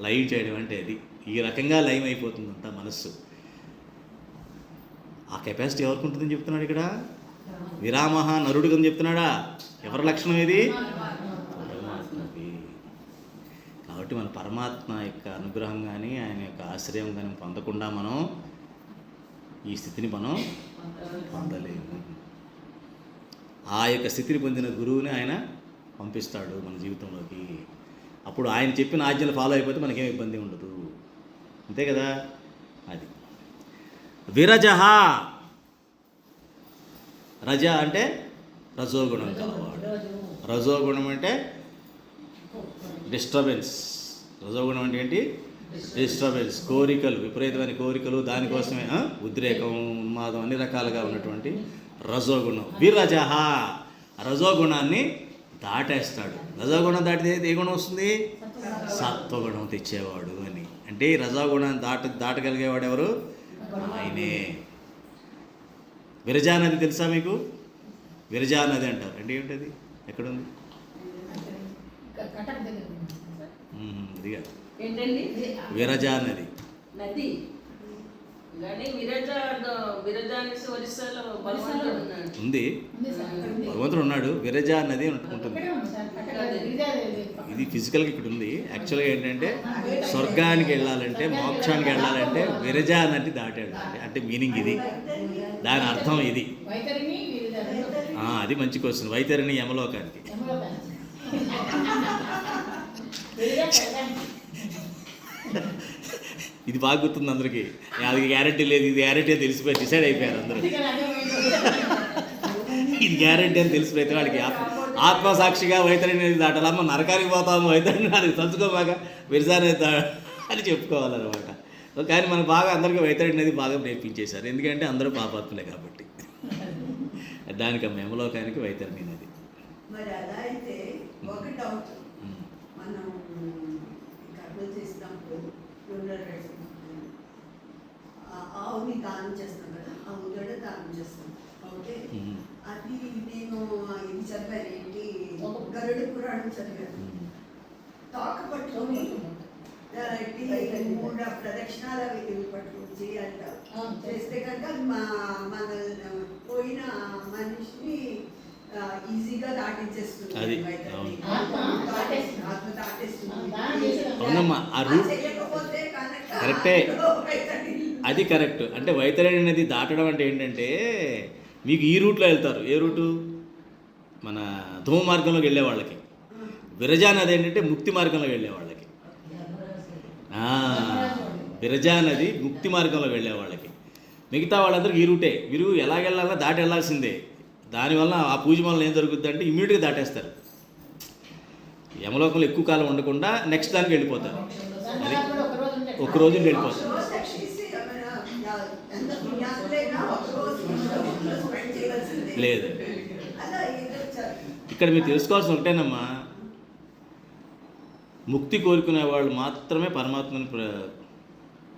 లైవ్ చేయడం అంటే అది. ఈ రకంగా లైవ్ అయిపోతుందంట మనస్సు. ఆ కెపాసిటీ ఎవరికి ఉంటుందని చెప్తున్నాడు ఇక్కడ. విరామ నరుడికి అని చెప్తున్నాడా? ఎవరి లక్షణం ఇది? పరమాత్మకి. కాబట్టి మన పరమాత్మ యొక్క అనుగ్రహం కానీ ఆయన యొక్క ఆశ్రయం కానీ పొందకుండా మనం ఈ స్థితిని మనం పొందలేము. ఆ యొక్క స్థితిని పొందిన గురువుని ఆయన పంపిస్తాడు మన జీవితంలోకి. అప్పుడు ఆయన చెప్పిన ఆజ్ఞలు ఫాలో అయిపోతే మనకేం ఇబ్బంది ఉండదు. అంతే కదా. అది విరజహ. రజ అంటే రజోగుణం కలవాడు. రజోగుణం అంటే డిస్టర్బెన్స్. రజోగుణం అంటే ఏంటి? డిస్టర్బెన్స్, కోరికలు, విపరీతమైన కోరికలు, దానికోసమే ఉద్రేకం, ఉన్మాదం, అన్ని రకాలుగా ఉన్నటువంటి రజోగుణం. విరజహ. రజోగుణాన్ని దాటేస్తాడు. రజోగుణం దాటితే ఏ గుణం వస్తుంది? సత్వగుణం తెచ్చేవాడు అని. అంటే ఈ రజోగుణాన్ని దాటగలిగేవాడు ఎవరు? ఆయనే. విరజా నది తెలుసా మీకు? విరజా నది అంటారు. అంటే ఏమిటది? ఎక్కడుంది? ఇదిగా విరజా నది. నది ఉంది, భగవంతుడు ఉన్నాడు. విరజా నది ఉంటుంది. ఇది ఫిజికల్గా ఇక్కడ ఉంది. యాక్చువల్గా ఏంటంటే స్వర్గానికి వెళ్ళాలంటే, మోక్షానికి వెళ్ళాలంటే విరజా నది దాటాడు. అంటే మీనింగ్ ఇది, దాని అర్థం ఇది. అది మంచి క్వశ్చన్. వైతరిణి యమలోకానికి. ఇది బాగా గుర్తుంది అందరికీ. అది గ్యారెంటీ లేదు, ఇది గ్యారెంటీ అని తెలిసిపోయి డిసైడ్ అయిపోయారు అందరూ. ఇది గ్యారెంటీ అని తెలిసిపోతే వాడికి ఆత్మసాక్షిగా వైతరిణి దాటాలి. అమ్మ నరకానికి పోతాము, వైతరిణి అది తలుచుకోబాగా విరజాని అని చెప్పుకోవాలన్నమాట. కానీ మనకు బాగా అందరికీ వైతరిణి అనేది బాగా నేర్పించేశారు. ఎందుకంటే అందరూ పాపాత్ములే కాబట్టి. దానికి యమలోకానికి వైతరిణి నది. మరి అలా అయితే ఒక డౌట్, మనం కర్మ చేసినప్పుడు ఆవుని దానం చేస్తాం కదా, ఆ ఉదడ దానం చేస్తాం. ఓకే, అది నేను ఇది చదివాను, ఏంటి గరుడ పురాణం చదివాను. తోక పట్టుకొని 3 ప్రదక్షిణాలు పట్టుకొని చేయాలి. చేస్తే కనుక మన పోయిన మనిషిని ఈజీగా దాటించేస్తుంది. అవునమ్మా, ఆ రూట్ కరెక్టే. అది కరెక్ట్. అంటే వైతరిణి నది దాటడం అంటే ఏంటంటే, మీకు ఈ రూట్లో వెళ్తారు. ఏ రూటు? మన ధూమ మార్గంలోకి వెళ్ళే వాళ్ళకి. విరజా నది ఏంటంటే ముక్తి మార్గంలోకి వెళ్ళే వాళ్ళకి. విరజా నది ముక్తి మార్గంలోకి వెళ్ళే వాళ్ళకి. మిగతా వాళ్ళందరికీ ఈ రూటే. మీరు ఎలాగెళ్ళాలో దాటి వెళ్ళాల్సిందే. దానివల్ల ఆ పూజ వల్ల ఏం జరుగుతుంది అంటే ఇమ్మీడియట్గా దాటేస్తారు. యమలోకంలో ఎక్కువ కాలం ఉండకుండా నెక్స్ట్ దానికి వెళ్ళిపోతారు. అది ఒక్కరోజు వెళ్ళిపోతారు. లేదు, ఇక్కడ మీరు తెలుసుకోవాల్సిన ఒకటేనమ్మా, ముక్తి కోరుకునే వాళ్ళు మాత్రమే పరమాత్మని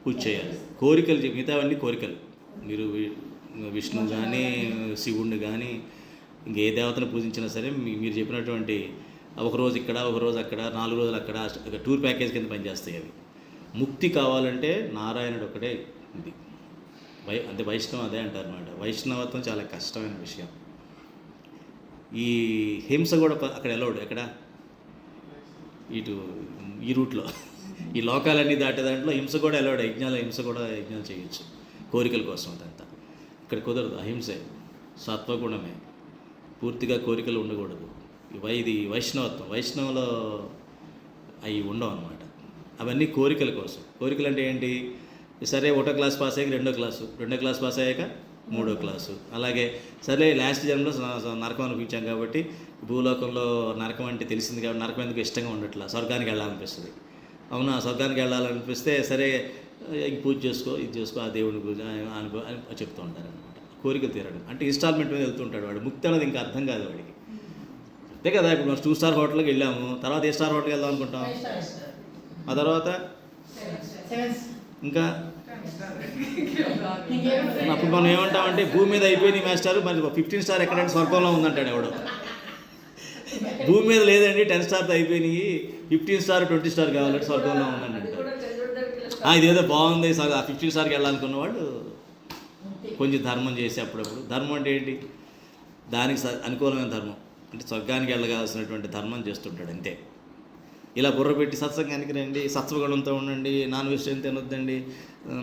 పూజ చేయాలి. కోరికలు మిగతావన్నీ కోరికలు. మీరు విష్ణువు కానీ, శివుణ్ణి కానీ, ఇంకే దేవతను పూజించినా సరే మీరు చెప్పినటువంటి ఒకరోజు ఇక్కడ, ఒకరోజు అక్కడ, 4 రోజులు అక్కడ, టూర్ ప్యాకేజ్ కింద పనిచేస్తాయి అవి. ముక్తి కావాలంటే నారాయణుడు ఒకటే ఇది. అంటే వైష్ణవం అదే అంటారు అన్నమాట. వైష్ణవత్వం చాలా కష్టమైన విషయం. ఈ హింస కూడా అక్కడ ఎలౌడ్. ఎక్కడ ఇటు ఈ రూట్లో ఈ లోకాలన్నీ దాటే దాంట్లో హింస కూడా ఎలౌడ్. హింస కూడా యజ్ఞాలు చేయొచ్చు కోరికల కోసం. అదంతా ఇక్కడ కుదరదు. అహింసే, సత్వగుణమే, పూర్తిగా కోరికలు ఉండకూడదు. ఇది వైష్ణవత్వం. వైష్ణవంలో అవి ఉండవు అన్నమాట. అవన్నీ కోరికల కోసం. కోరికలు అంటే ఏంటి? సరే 1వ క్లాస్ పాస్ అయ్యాక 2వ క్లాసు, 2వ క్లాస్ పాస్ అయ్యాక 3వ క్లాసు. అలాగే సరే లాస్ట్ జన్మలో నరకం అనిపించాం కాబట్టి భూలోకంలో నరకం అంటే తెలిసింది కాబట్టి నరకం ఎందుకు ఇష్టంగా ఉండట్లా, స్వర్గానికి వెళ్ళాలనిపిస్తుంది. అవునా, స్వర్గానికి వెళ్ళాలనిపిస్తే సరే పూజ చేసుకో, ఇది చేసుకో, ఆ దేవుని పూజ అనుకో అని చెప్తూ ఉంటారు అనమాట. కోరికలు తీరడం అంటే ఇన్స్టాల్మెంట్ మీద వెళ్తుంటాడు వాడు. ముక్తి అనేది ఇంకా అర్థం కాదు వాడికి. అంతే కదా. ఇప్పుడు మనం 2 స్టార్ హోటల్కి వెళ్ళాము, తర్వాత ఏ స్టార్ హోటల్కి వెళ్దాం అనుకుంటాం, ఆ తర్వాత ఇంకా అప్పుడు మనం ఏమంటామంటే భూమి మీద అయిపోయింది మాస్టర్, మరి 15 స్టార్ ఎక్కడంటే స్వర్గంలో ఉందంటాడు ఎవడో. భూమి మీద లేదండి 10 స్టార్తో అయిపోయినాయి, 15 స్టార్ 20 స్టార్ కావాలంటే స్వర్గంలో ఉందండి అంటాడు. ఇదేదో బాగుంది, ఆ 15 స్టార్కి వెళ్ళాలనుకున్నవాడు కొంచెం ధర్మం చేసి అప్పుడప్పుడు. ధర్మం అంటే ఏంటి? దానికి అనుకూలమైన ధర్మం అంటే స్వర్గానికి వెళ్ళగాల్సినటువంటి ధర్మం చేస్తుంటాడు అంతే. ఇలా బుర్ర పెట్టి సత్సంగానికి రండి, సత్వగుణంతో ఉండండి, నాన్ వెజిటేరియన్ తినొద్దండి,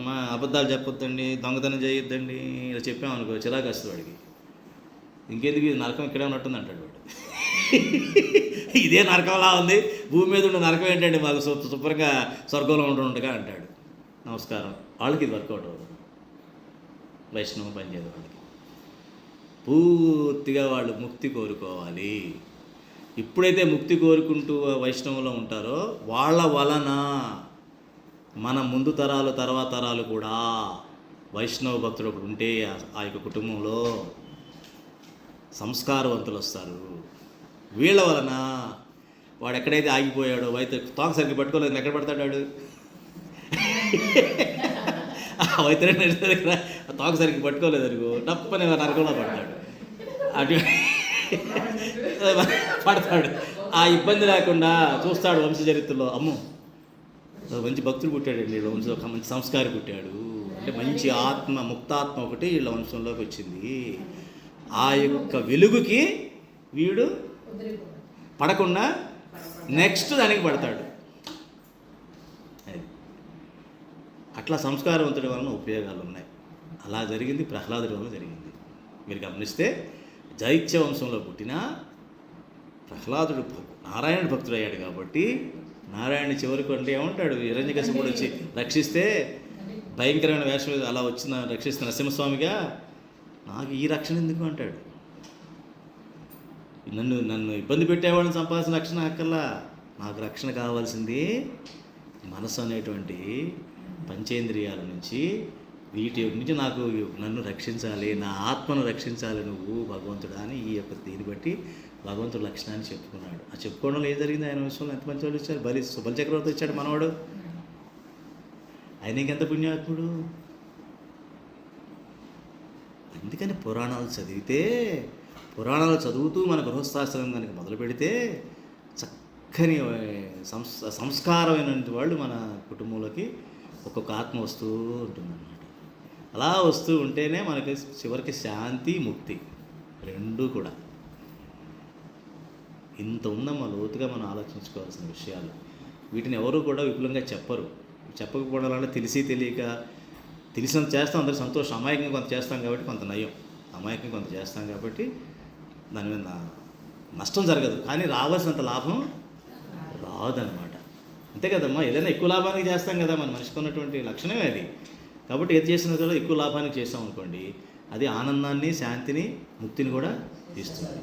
మా అబద్ధాలు చెప్పొద్దండి, దొంగతనం చేయొద్దండి, ఇలా చెప్పామనుకో చిరాకు వస్తుంది వాడికి. ఇంకెందుకు ఇది నరకం ఇక్కడే ఉన్నట్టుంది అంటాడు వాడు. ఇదే నరకంలా ఉంది, భూమి మీద ఉన్న నరకం ఏంటండి, మాకు శుభ్రంగా స్వర్గంలో ఉంటుండగా అంటాడు. నమస్కారం. వాళ్ళకి ఇది వర్కౌట్ అవ్వదు. వైష్ణవం పనిచేయదు వాళ్ళకి. పూర్తిగా వాళ్ళు ముక్తి కోరుకోవాలి. ఎప్పుడైతే ముక్తి కోరుకుంటూ వైష్ణవంలో ఉంటారో వాళ్ళ వలన మన ముందు తరాలు తర్వాత తరాలు కూడా వైష్ణవ భక్తుడు ఒకడు ఉంటే ఆ యొక్క కుటుంబంలో సంస్కారవంతులు వస్తారు. వీళ్ళ వలన వాడు ఎక్కడైతే ఆగిపోయాడో అయితే తోక సరిగ్గా పట్టుకోలేదు, ఎక్కడ పడతాడు వాడు? వైతరే దగ్గర తోక సరిగ్గా పట్టుకోలేదు అనుకో తప్పని నరకంలో పడతాడు. అటు పడతాడు. ఆ ఇబ్బంది లేకుండా చూస్తాడు వంశ చరిత్రలో. అమ్మో మంచి భక్తుడు పుట్టాడండి వీళ్ళ వంశంలో, ఒక మంచి సంస్కారి పుట్టాడు అంటే మంచి ఆత్మ, ముక్తాత్మ ఒకటి వీళ్ళ వంశంలోకి వచ్చింది. ఆ యొక్క వెలుగుకి వీడు పడకుండా నెక్స్ట్ దానికి పడతాడు. అట్లా సంస్కారవంతుడి వలన ఉపయోగాలు ఉన్నాయి. అలా జరిగింది ప్రహ్లాదుడి వలన జరిగింది. మీరు గమనిస్తే జైత్య వంశంలో పుట్టిన ప్రహ్లాదుడు నారాయణ భక్తుడు అయ్యాడు కాబట్టి నారాయణ చివరికి అంటే ఏమంటాడు, హిరణ్యకశిపుడు వచ్చి రక్షిస్తే భయంకరమైన వేషం అలా వచ్చిన రక్షిస్తున్న నరసింహస్వామిగా నాకు ఈ రక్షణ ఎందుకు అంటాడు. నన్ను ఇబ్బంది పెట్టేవాడిని సంపాదించిన రక్షణ అక్కర్లా, నాకు రక్షణ కావాల్సింది మనసు అనేటువంటి పంచేంద్రియాల నుంచి, వీటి నుంచి నన్ను రక్షించాలి, నా ఆత్మను రక్షించాలి నువ్వు భగవంతుడా అని ఈ యొక్క దీన్ని బట్టి భగవంతుడు లక్షణాన్ని చెప్పుకున్నాడు. ఆ చెప్పుకోవడంలో ఏం జరిగింది? ఆయన విషయంలో ఎంత మంచి వాళ్ళు ఇచ్చారు. బలిచక్రవర్తి వచ్చాడు మనవాడు, ఆయనకి ఎంత పుణ్యాత్ముడు. అందుకని పురాణాలు చదువుతూ మన గృహస్థాశ్రమం కనుక మొదలు పెడితే చక్కని సంస్కారమైన వాళ్ళు మన కుటుంబంలోకి ఒక్కొక్క ఆత్మ వస్తూ ఉంటుందన్నమాట. అలా వస్తూ ఉంటేనే మనకి చివరికి శాంతి ముక్తి రెండూ కూడా. ఇంత ఉందమ్మా లోతుగా మనం ఆలోచించుకోవాల్సిన విషయాలు. వీటిని ఎవరు కూడా విపులంగా చెప్పరు. చెప్పకపోవడం వల్ల తెలిసి తెలియక తెలిసినంత చేస్తాం, అందరూ సంతోషం. అమాయకంగా కొంత చేస్తాం కాబట్టి కొంత నయం, అమాయకంగా కొంత చేస్తాం కాబట్టి దాని మీద నష్టం జరగదు, కానీ రావాల్సినంత లాభం రాదనమాట. అంతే కదమ్మా, ఏదైనా ఎక్కువ లాభానికి చేస్తాం కదా, మన మనిషికి ఉన్నటువంటి లక్షణమే అది. కాబట్టి ఏది చేసినా కూడా ఎక్కువ లాభానికి చేస్తాం అనుకోండి, అది ఆనందాన్ని, శాంతిని, ముక్తిని కూడా ఇస్తుంది.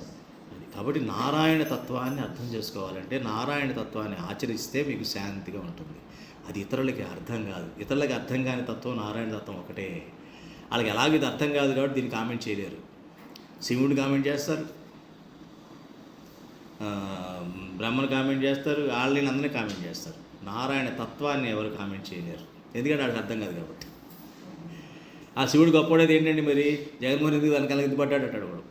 కాబట్టి నారాయణ తత్వాన్ని అర్థం చేసుకోవాలంటే నారాయణ తత్వాన్ని ఆచరిస్తే మీకు శాంతిగా ఉంటుంది. అది ఇతరులకి అర్థం కాదు. ఇతరులకి అర్థం కాని తత్వం నారాయణ తత్వం ఒకటే. వాళ్ళకి ఎలాగో ఇది అర్థం కాదు కాబట్టి దీన్ని కామెంట్ చేయలేరు. శివుడిని కామెంట్ చేస్తారు, బ్రహ్మను కామెంట్ చేస్తారు, వాళ్ళని అందరినీ కామెంట్ చేస్తారు. నారాయణ తత్వాన్ని ఎవరు కామెంట్ చేయలేరు, ఎందుకంటే వాళ్ళకి అర్థం కాదు కాబట్టి. ఆ శివుడు గొప్పవాడేది ఏంటండి, మరి జగన్మోహన్ ఎందుకు వెనకాల ఎందుకు పడ్డాడు అంటాడు వాడు.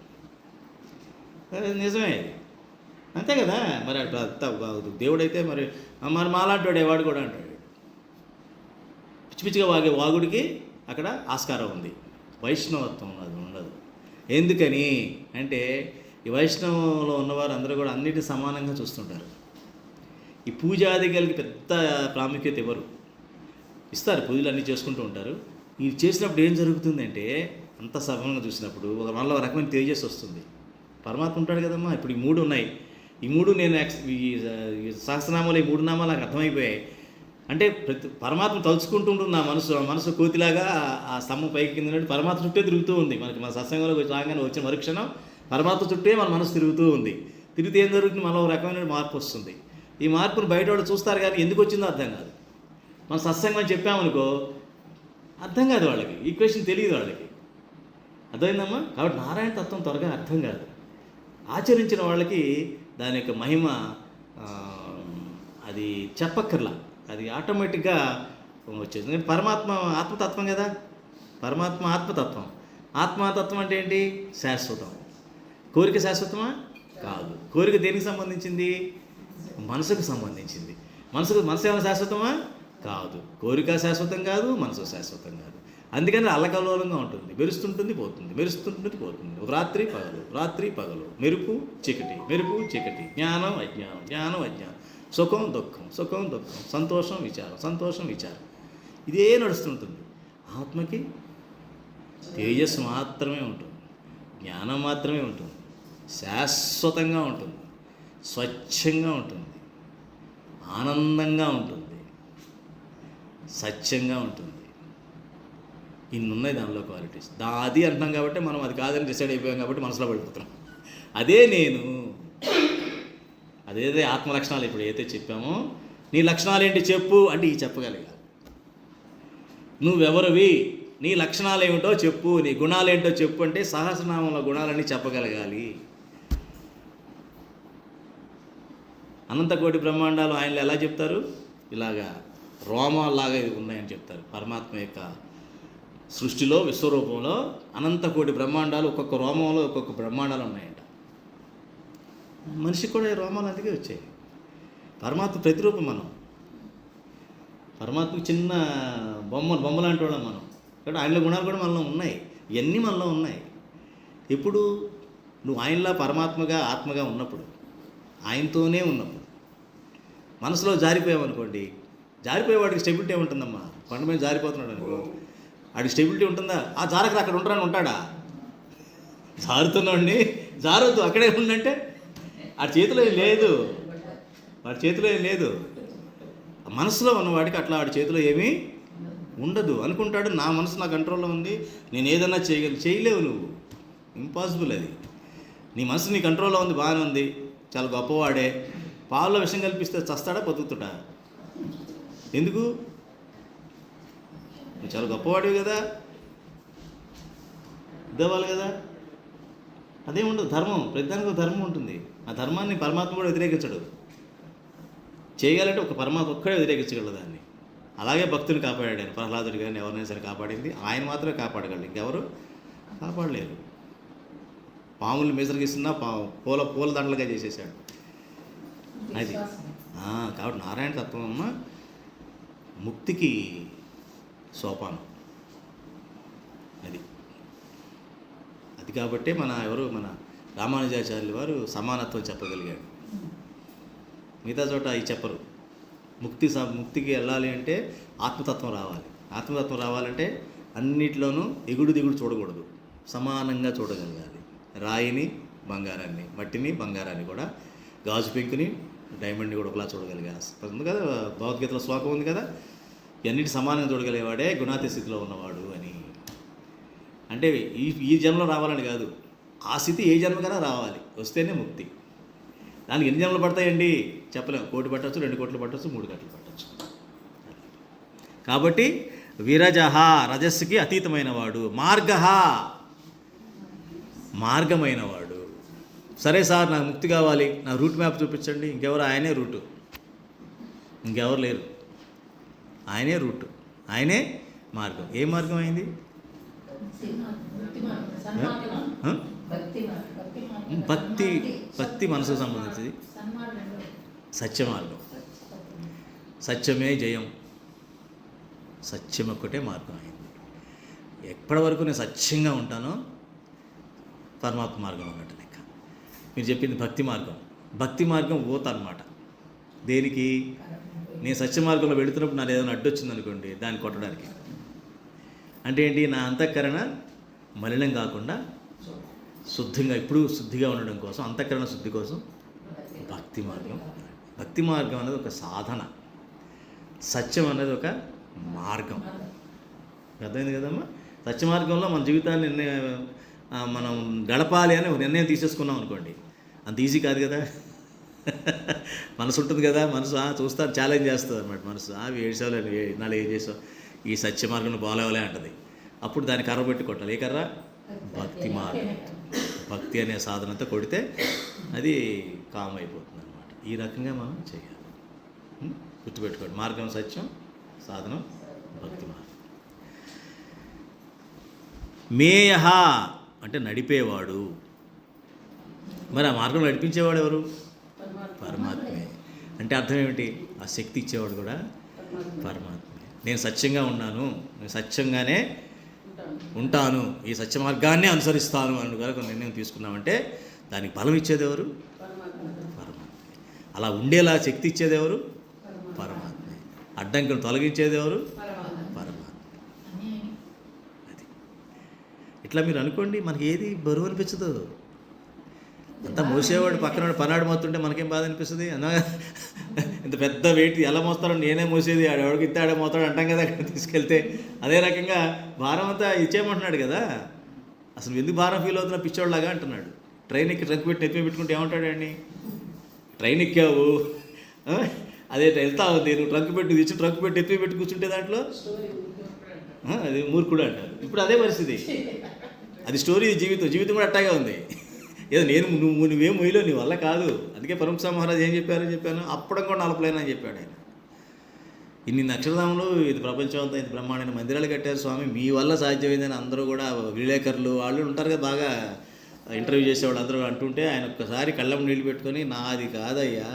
నిజమే, అంతే కదా. మరి దేవుడైతే మరి మాలాంటి వాడు వాడు కూడా అంటాడు. పిచ్చి పిచ్చిగా వాగే వాగుడికి అక్కడ ఆస్కారం ఉంది. వైష్ణవత్వం అది ఉండదు. ఎందుకని అంటే ఈ వైష్ణవంలో ఉన్నవారు అందరూ కూడా అన్నిటి సమానంగా చూస్తుంటారు. ఈ పూజాదిగలకి పెద్ద ప్రాముఖ్యత ఇవ్వరు. ఇస్తారు, పూజలు అన్నీ చేసుకుంటూ ఉంటారు. ఇది చేసినప్పుడు ఏం జరుగుతుందంటే అంత సఫలంగా చూసినప్పుడు మనలో ఒక రకమైన తేజస్సు వస్తుంది. పరమాత్మ ఉంటాడు కదమ్మా. ఇప్పుడు ఈ 3 ఉన్నాయి. ఈ 3 నేను ఈ సహస్రనామాలు, ఈ 3 నామాలు నాకు అర్థమైపోయాయి. అంటే పరమాత్మ తలుచుకుంటుంటుంది నా మనసు కోతిలాగా ఆ స్తంభం పైకి కింద పరమాత్మ చుట్టే తిరుగుతూ ఉంది. మనకి మన సత్సంగంలో రాగానే వచ్చిన మరుక్షణం పరమాత్మ చుట్టే మన మనసు తిరుగుతూ ఉంది. తిరిగితే ఏం జరుగుతుంది? మనలో ఒక రకమైన మార్పు వస్తుంది. ఈ మార్పును బయట వాళ్ళు చూస్తారు కానీ ఎందుకు వచ్చిందో అర్థం కాదు. మన సత్సంగం చెప్పామనుకో అర్థం కాదు వాళ్ళకి, ఈక్వేషన్ తెలియదు వాళ్ళకి. అర్థమైందమ్మా? కాబట్టి నారాయణ తత్వం త్వరగా అర్థం కాదు. ఆచరించిన వాళ్ళకి దాని యొక్క మహిమ అది చెప్పక్కర్లా, అది ఆటోమేటిక్గా వచ్చేది. ఎందుకంటే పరమాత్మ ఆత్మతత్వం కదా. పరమాత్మ ఆత్మతత్వం. ఆత్మతత్వం అంటే ఏంటి? శాశ్వతం. కోరిక శాశ్వతమా? కాదు. కోరిక దేనికి సంబంధించింది? మనసుకు సంబంధించింది. మనసు ఏమైనా శాశ్వతమా? కాదు. కోరిక శాశ్వతం కాదు, మనసు శాశ్వతం కాదు. అందుకని అల్లకల్లోలంగా ఉంటుంది. మెరుస్తుంటుంది, పోతుంది, మెరుస్తుంటుంది, పోతుంది. రాత్రి పగలు, రాత్రి పగలు, మెరుపు చీకటి, మెరుపు చీకటి, జ్ఞానం అజ్ఞానం, జ్ఞానం అజ్ఞానం, సుఖం దుఃఖం, సుఖం దుఃఖం, సంతోషం విచారం, సంతోషం విచారం. ఇదే నడుస్తుంటుంది. ఆత్మకి తేజస్సు మాత్రమే ఉంటుంది, జ్ఞానం మాత్రమే ఉంటుంది, శాశ్వతంగా ఉంటుంది, స్వచ్ఛంగా ఉంటుంది, ఆనందంగా ఉంటుంది, సత్యంగా ఉంటుంది. ఇన్ని ఉన్నాయి దానిలో క్వాలిటీస్. అది అంటున్నాం కాబట్టి మనం అది కాదని డిసైడ్ అయిపోయాం కాబట్టి మనసులో పడిపోతున్నాం. అదే నేను, అదేదే ఆత్మలక్షణాలు ఇప్పుడు ఏదైతే చెప్పామో, నీ లక్షణాలు ఏంటి చెప్పు అంటే ఈ చెప్పగలిగా. నువ్వెవరివి, నీ లక్షణాలు ఏమిటో చెప్పు, నీ గుణాలు ఏంటో చెప్పు అంటే సహస్రనామంలో గుణాలన్నీ చెప్పగలగాలి. అనంతకోటి బ్రహ్మాండాలు ఆయనలో ఎలా చెప్తారు? ఇలాగా రోమాల్లాగా ఉన్నాయని చెప్తారు. పరమాత్మ యొక్క సృష్టిలో విశ్వరూపంలో అనంతకోటి బ్రహ్మాండాలు, ఒక్కొక్క రోమంలో ఒక్కొక్క బ్రహ్మాండాలు ఉన్నాయంట. మనిషికి కూడా ఈ రోమాలు అందుకే వచ్చాయి. పరమాత్మ ప్రతిరూపం మనం. పరమాత్మకి చిన్న బొమ్మ లాంటి వాళ్ళం మనం. కాబట్టి ఆయనలో గుణాలు కూడా మనలో ఉన్నాయి. ఇవన్నీ మనలో ఉన్నాయి. ఇప్పుడు నువ్వు ఆయనలా పరమాత్మగా ఆత్మగా ఉన్నప్పుడు, ఆయనతోనే ఉన్నప్పుడు మనసులో జారిపోయామనుకోండి, జారిపోయేవాడికి స్టెబిలిటీ ఉంటుందమ్మా. కొండ మీద జారిపోతున్నాడు అనుకో, వాడికి స్టెబిలిటీ ఉంటుందా? ఆ జారకరా అక్కడ ఉంటారని ఉంటాడా? జారుతున్నాడిని జారొద్దు అక్కడే ఉండంటే వాడి చేతిలో ఏం లేదు, వాడి చేతిలో ఏం లేదు. మనసులో ఉన్నవాడికి అట్లా వాడి చేతిలో ఏమీ ఉండదు. అనుకుంటాడు నా మనసు నా కంట్రోల్లో ఉంది, నేను ఏదన్నా చేయలేవు. నువ్వు ఇంపాసిబుల్. అది నీ మనసు నీ కంట్రోల్లో ఉంది, బాగానే ఉంది, చాలా గొప్పవాడే. పాలలో విషం కల్పిస్తే చస్తాడా బతుకుతాడా? ఎందుకు? నువ్వు చాలా గొప్పవాడివి కదా, ఇద్దవాలి కదా. అదే ఉండదు. ధర్మం, ప్రతిదానికి ధర్మం ఉంటుంది. ఆ ధర్మాన్ని పరమాత్మ కూడా వ్యతిరేకించడు. చేయగలంటే ఒక పరమాత్మ ఒక్కడే వ్యతిరేకించగలడు దాన్ని. అలాగే భక్తుని కాపాడాడు ఆయన. ప్రహ్లాదుడి గారిని ఎవరినైనా సరే కాపాడింది ఆయన మాత్రమే కాపాడగలడు, ఇంకెవరు కాపాడలేరు. పాములు మెసరిగిస్తున్నా పూల దండలుగా చేసేసాడు. అది కాబట్టి నారాయణ తత్వం అమ్మ ముక్తికి సోపానం. అది కాబట్టే మన రామానుజాచార్యుల వారు సమానత్వం చెప్పగలిగాడు. మిగతా చోట అవి చెప్పరు. ముక్తికి వెళ్ళాలి అంటే ఆత్మతత్వం రావాలి. ఆత్మతత్వం రావాలంటే అన్నిట్లోనూ ఎగుడు దిగుడు చూడకూడదు, సమానంగా చూడగలగాలి. రాయిని బంగారాన్ని, మట్టిని బంగారాన్ని కూడా, గాజు పెంకుని డైమండ్ని కూడా ఒకలా చూడగలిగాలి. ఉంది కదా భగవద్గీతలో శ్లోకం ఉంది కదా, ఇవన్నిటి సమానంగా చూడగలిగేవాడే గుణాతి స్థితిలో ఉన్నవాడు అని. అంటే ఈ జన్మలో రావాలని కాదు, ఆ స్థితి ఏ జన్మకైనా రావాలి, వస్తేనే ముక్తి. దానికి ఎన్ని జన్మలు పడతాయండి చెప్పలేము. 1 కోటి పట్టచ్చు, 2 కోట్లు పట్టచ్చు, 3 కోట్లు పట్టచ్చు. కాబట్టి విరజహ రజస్సుకి అతీతమైన వాడు, మార్గమైన వాడు. సరే సార్ నాకు ముక్తి కావాలి, నా రూట్ మ్యాప్ చూపించండి. ఇంకెవరు? ఆయనే రూటు, ఇంకెవరు లేరు. ఆయనే రూటు, ఆయనే మార్గం. ఏ మార్గం అయింది? భక్తి మనసుకు సంబంధించింది. సత్య మార్గం. సత్యమే జయం, సత్యం ఒక్కటే మార్గం అయింది. ఎప్పటి వరకు నేను సత్యంగా ఉంటానో పరమాత్మ మార్గం అన్నట్టు లెక్క. మీరు చెప్పింది భక్తి మార్గం. భక్తి మార్గం ఊత అనమాట. దేనికి? నేను సత్య మార్గంలో వెళుతున్నప్పుడు నాకు ఏదైనా అడ్డొచ్చింది అనుకోండి, దాన్ని కొట్టడానికి. అంటే ఏంటి? నా అంతఃకరణ మలినం కాకుండా శుద్ధిగా, ఇప్పుడు శుద్ధిగా ఉండడం కోసం, అంతఃకరణ శుద్ధి కోసం భక్తి మార్గం. భక్తి మార్గం అనేది ఒక సాధన, సత్యం అనేది ఒక మార్గం. అర్థమైంది కదమ్మా? సత్య మార్గంలో మన జీవితాన్ని మనం గడపాలి అని ఒక నిర్ణయం తీసేసుకున్నాం అనుకోండి, అంత ఈజీ కాదు కదా. మనసు ఉంటుంది కదా, మనసు చూస్తారు, ఛాలెంజ్ చేస్తుంది అనమాట. మనసు అవి ఏడ్చాలి, నాలుగు ఏం చేసావు, ఈ సత్య మార్గంలో బాగాలేవాలే అంటది. అప్పుడు దాన్ని కర్ర పెట్టి కొట్టాలి. ఏ కర్ర? భక్తి మార్గం. భక్తి అనే సాధనతో కొడితే అది కామ్ అయిపోతుంది అనమాట. ఈ రకంగా మనం చేయాలి. గుర్తుపెట్టుకోండి, మార్గం సత్యం, సాధనం భక్తి మార్గం. మేయ అంటే నడిపేవాడు. మరి ఆ మార్గం నడిపించేవాడు ఎవరు? పరమాత్మే. అంటే అర్థం ఏమిటి? ఆ శక్తి ఇచ్చేవాడు కూడా పరమాత్మే. నేను సత్యంగా ఉన్నాను, నేను సత్యంగానే ఉంటాను, ఈ సత్య మార్గాన్ని అనుసరిస్తాను అని కనుక నిర్ణయం తీసుకున్నామంటే దానికి బలం ఇచ్చేది ఎవరు? పరమాత్మే. అలా ఉండేలా శక్తి ఇచ్చేది ఎవరు? పరమాత్మే. అడ్డంకులు తొలగించేది ఎవరు? పరమాత్మే. అది ఇట్లా మీరు అనుకోండి, మనకి ఏది బరువు అనిపించదు. అంతా మోసేవాడు పక్కన పనాడు మోస్తుంటే మనకేం బాధ అనిపిస్తుంది? అన్నా ఇంత పెద్ద వెయిట్ ఎలా మోస్తాడో, నేనే మోసేది, ఆడెవడికి ఇస్తాడే మోస్తాడు అంటాం కదా అక్కడ తీసుకెళ్తే. అదే రకంగా భారం అంతా ఇచ్చేయమంటున్నాడు కదా. అసలు ఎందుకు భారం ఫీల్ అవుతున్నా పిచ్చోళ్ళలాగా అంటున్నాడు. ట్రైన్ ఎక్కి ట్రక్ పెట్టి ఎత్తి పెట్టుకుంటే ఏమంటాడండి? ట్రైన్ ఎక్కావు, అదే వెళ్తావు, నేను ట్రక్ పెట్టి తెచ్చి ట్రక్ పెట్టి ఎత్తి పెట్టి కూర్చుంటే దాంట్లో అది మూర్ఖుడు అంటారు. ఇప్పుడు అదే పరిస్థితి. అది స్టోరీ. జీవితం కూడా అట్టాగే ఉంది. ఏదో నువ్వేం మొయ్యలో నీ వల్ల కాదు. అందుకే పరమహంస మహారాజ్ ఏం చెప్పాను, అప్పడం కూడా నలపలేను అని చెప్పాడు ఆయన. ఇన్ని నక్షత్రములు, ఇది ప్రపంచం అంతా, ఇది బ్రహ్మాండమైన మందిరాలు కట్టారు స్వామి, మీ వల్ల సాధ్యమైందని అందరూ కూడా విలేకరులు వాళ్ళు ఉంటారు కదా, బాగా ఇంటర్వ్యూ చేసేవాళ్ళు అందరూ అంటుంటే ఆయన ఒక్కసారి కళ్ళం నీళ్ళు పెట్టుకొని, నాది కాదయ్యా,